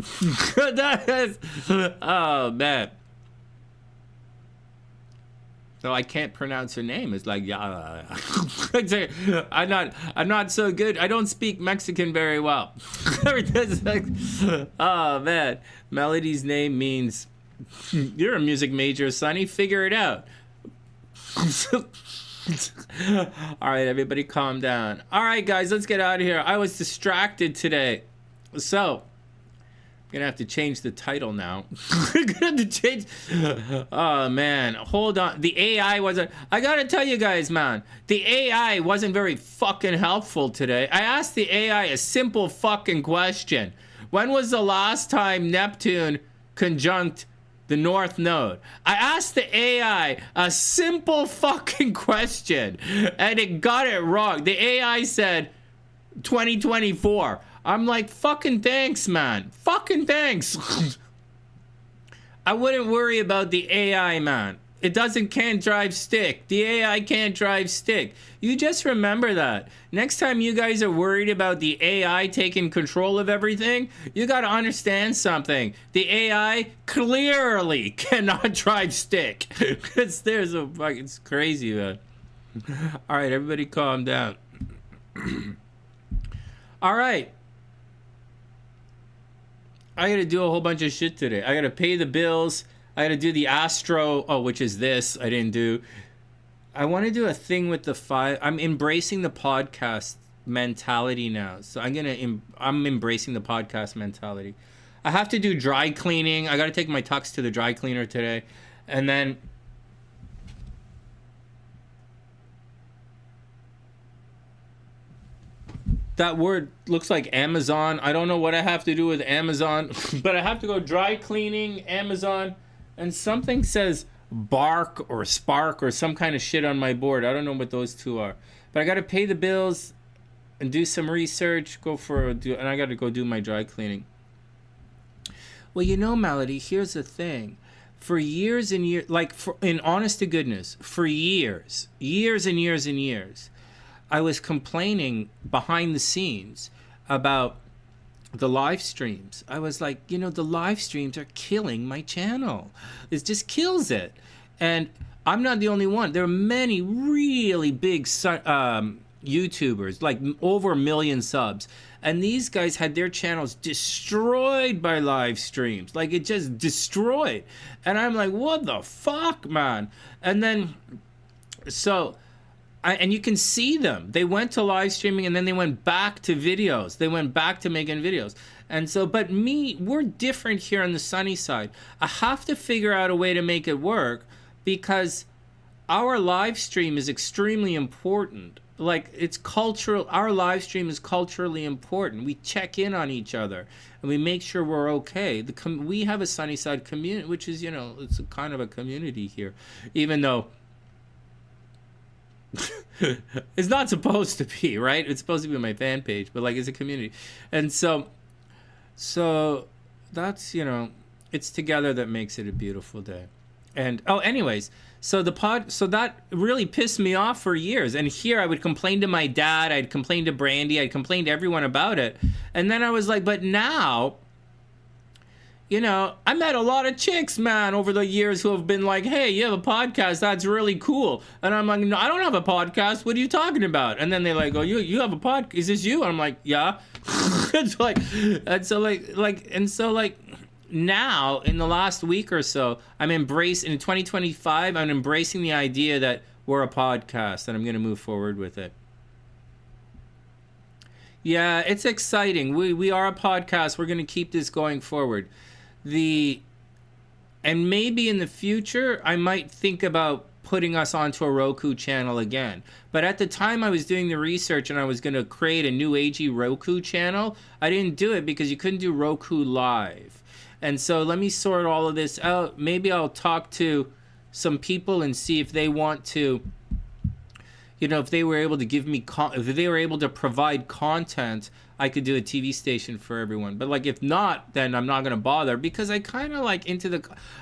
Oh, man. So I can't pronounce her name. It's like, yeah. I'm not so good. I don't speak Mexican very well. Oh, man. Melody's name means, you're a music major, Sonny. Figure it out. All right, everybody calm down. All right, guys, let's get out of here. I was distracted today. So, I'm going to have to change the title now. I'm going to have to change. Oh, man. Hold on. The AI wasn't. I got to tell you guys, man. The AI wasn't very fucking helpful today. I asked the AI a simple fucking question. When was the last time Neptune conjunct The North Node. I asked the AI a simple fucking question and it got it wrong. The AI said 2024. I'm like, fucking thanks, man. Fucking thanks. I wouldn't worry about the AI, man. It can't drive stick. The AI can't drive stick. You just remember that. Next time you guys are worried about the AI taking control of everything, you got to understand something. The AI clearly cannot drive stick. It's crazy, man. All right, everybody calm down. All right. I got to do a whole bunch of shit today. I got to pay the bills. I got to do the Astro, which is this. I didn't do. I want to do a thing with the 5. I'm embracing the podcast mentality now. So I'm embracing the podcast mentality. I have to do dry cleaning. I got to take my tux to the dry cleaner today. And then that word looks like Amazon. I don't know what I have to do with Amazon, but I have to go dry cleaning, Amazon, and something says bark or spark or some kind of shit on my board. I don't know what those two are. But I got to pay the bills and do some research, and I got to go do my dry cleaning. Well, you know, Melody, here's the thing. For years and years, in honest to goodness, for years and years, I was complaining behind the scenes about the live streams. I was like, the live streams are killing my channel. It just kills it. And I'm not the only one. There are many really big YouTubers, like over 1 million subs. And these guys had their channels destroyed by live streams. Like, it just destroyed. And I'm like, what the fuck, man? And then, and you can see them. They went to live streaming and then they went back to videos. They went back to making videos. And so, but we're different here on the sunny side. I have to figure out a way to make it work because our live stream is extremely important. Like, it's cultural. Our live stream is culturally important. We check in on each other and we make sure we're okay. We have a sunny side community, which is, it's a kind of a community here, even though it's not supposed to be, right? It's supposed to be my fan page, but like, it's a community. And so that's, it's together that makes it a beautiful day. And anyways, so that really pissed me off for years. And here I would complain to my dad, I'd complain to Brandy, I'd complain to everyone about it. And then I was like, but now, I met a lot of chicks, man, over the years who have been like, hey, you have a podcast, that's really cool. And I'm like, no, I don't have a podcast, what are you talking about? And then they like, oh, you have a podcast, is this you? And I'm like, yeah. It's like, and so now in the last week or so, in 2025, I'm embracing the idea that we're a podcast and I'm going to move forward with it. Yeah, it's exciting. We are a podcast. We're going to keep this going forward. And maybe in the future, I might think about putting us onto a Roku channel again. But at the time I was doing the research and I was going to create a new agey Roku channel, I didn't do it because you couldn't do Roku live. And so let me sort all of this out. Maybe I'll talk to some people and see if they want to, if they were able to give me, if they were able to provide content, I could do a TV station for everyone. But like, if not, then I'm not going to bother because I kind of like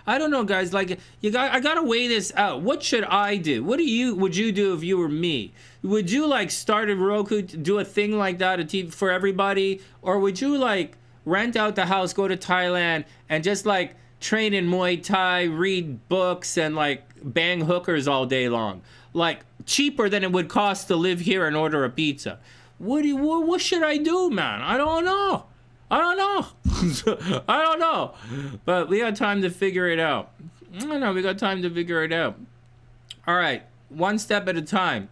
I don't know, guys, like I got to weigh this out. What should I do? Would you do if you were me? Would you like start a Roku, do a thing like that, a TV for everybody? Or would you like rent out the house, go to Thailand and just like train in Muay Thai, read books and like bang hookers all day long? Like cheaper than it would cost to live here and order a pizza. What should I do, man? I don't know. I don't know. But we got time to figure it out. We got time to figure it out. All right. One step at a time.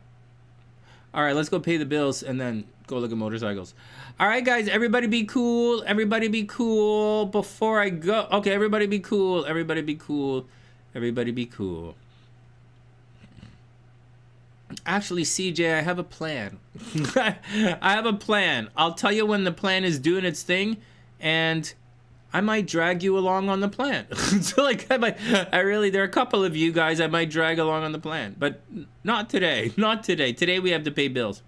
All right, let's go pay the bills and then go look at motorcycles. All right, guys, everybody be cool. Everybody be cool before I go. Okay, everybody be cool. Everybody be cool. Everybody be cool. Actually, CJ, I have a plan. I have a plan. I'll tell you when the plan is doing its thing, and I might drag you along on the plan. So like, there are a couple of you guys I might drag along on the plan, but not today. Not today. Today we have to pay bills.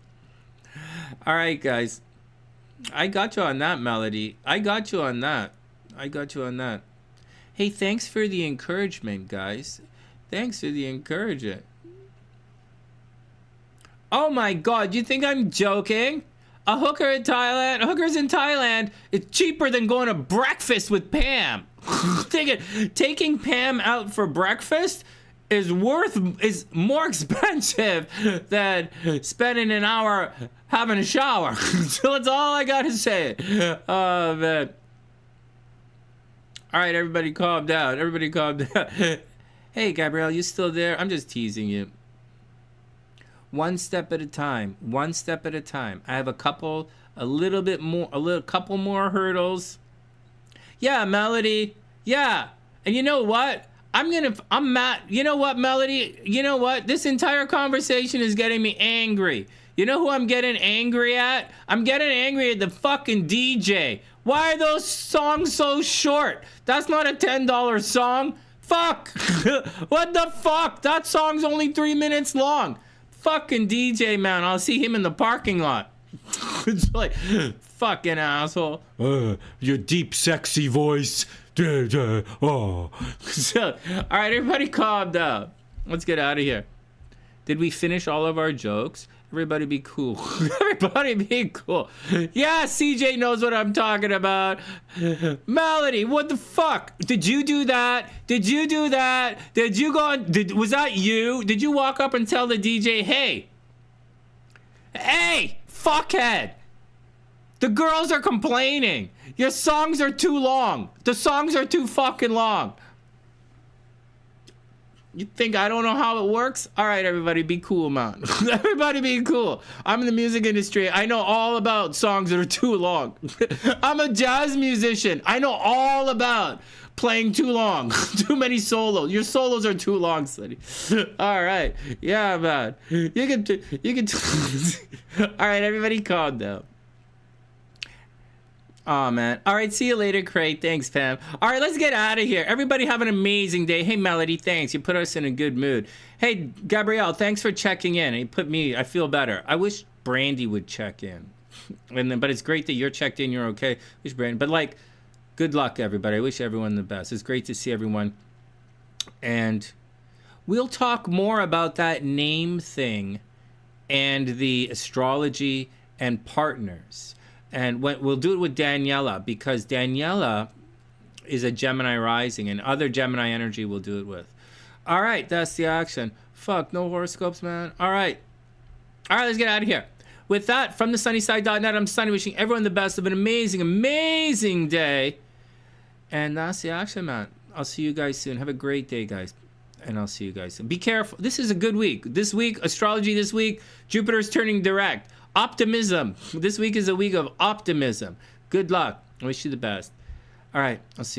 All right, guys. I got you on that, Melody. I got you on that. Hey, thanks for the encouragement, guys. Thanks for the encouragement. Oh my God, you think I'm joking? A hooker in Thailand, hookers in Thailand, it's cheaper than going to breakfast with Pam. Taking Pam out for breakfast is more expensive than spending an hour having a shower. So that's all I gotta say. Oh man. All right, everybody calm down. Hey, Gabrielle, you still there? I'm just teasing you. One step at a time. I have a couple more hurdles. Yeah, Melody. Yeah. And you know what? I'm mad. You know what, Melody? You know what? This entire conversation is getting me angry. You know who I'm getting angry at? I'm getting angry at the fucking DJ. Why are those songs so short? That's not a $10 song. Fuck. What the fuck? That song's only 3 minutes long. Fucking DJ, man. I'll see him in the parking lot. It's like, fucking asshole. Your deep, sexy voice. Oh. So, all right, everybody calm down. Let's get out of here. Did we finish all of our jokes? Everybody be cool. Everybody be cool. Yeah, CJ knows what I'm talking about. Melody, what the fuck? Did you do that? Did you go on? Was that you? Did you walk up and tell the DJ, hey, fuckhead, the girls are complaining. Your songs are too long. The songs are too fucking long. You think I don't know how it works? All right, everybody, be cool, man. Everybody be cool. I'm in the music industry. I know all about songs that are too long. I'm a jazz musician. I know all about playing too long. Too many solos. Your solos are too long, Sonny. All right. Yeah, man. You can All right, everybody calm down. Oh, man. All right, see you later, Craig. Thanks, Pam. All right, let's get out of here. Everybody have an amazing day. Hey, Melody, thanks. You put us in a good mood. Hey, Gabrielle, thanks for checking in. I feel better. I wish Brandy would check in. But it's great that you're checked in. You're okay. Wish Brandy. But, like, good luck, everybody. I wish everyone the best. It's great to see everyone. And we'll talk more about that name thing and the astrology and partners. And we'll do it with Daniela, because Daniela is a Gemini rising, and other Gemini energy we'll do it with. All right, that's the action. Fuck, no horoscopes, man. All right, let's get out of here. With that, from TheSunnySide.net, I'm Sonny, wishing everyone the best of an amazing, amazing day. And that's the action, man. I'll see you guys soon. Have a great day, guys. And I'll see you guys soon. Be careful. This is a good week. This week, astrology this week, Jupiter's turning direct. Optimism. This week is a week of optimism. Good luck. I wish you the best. All right. I'll see you.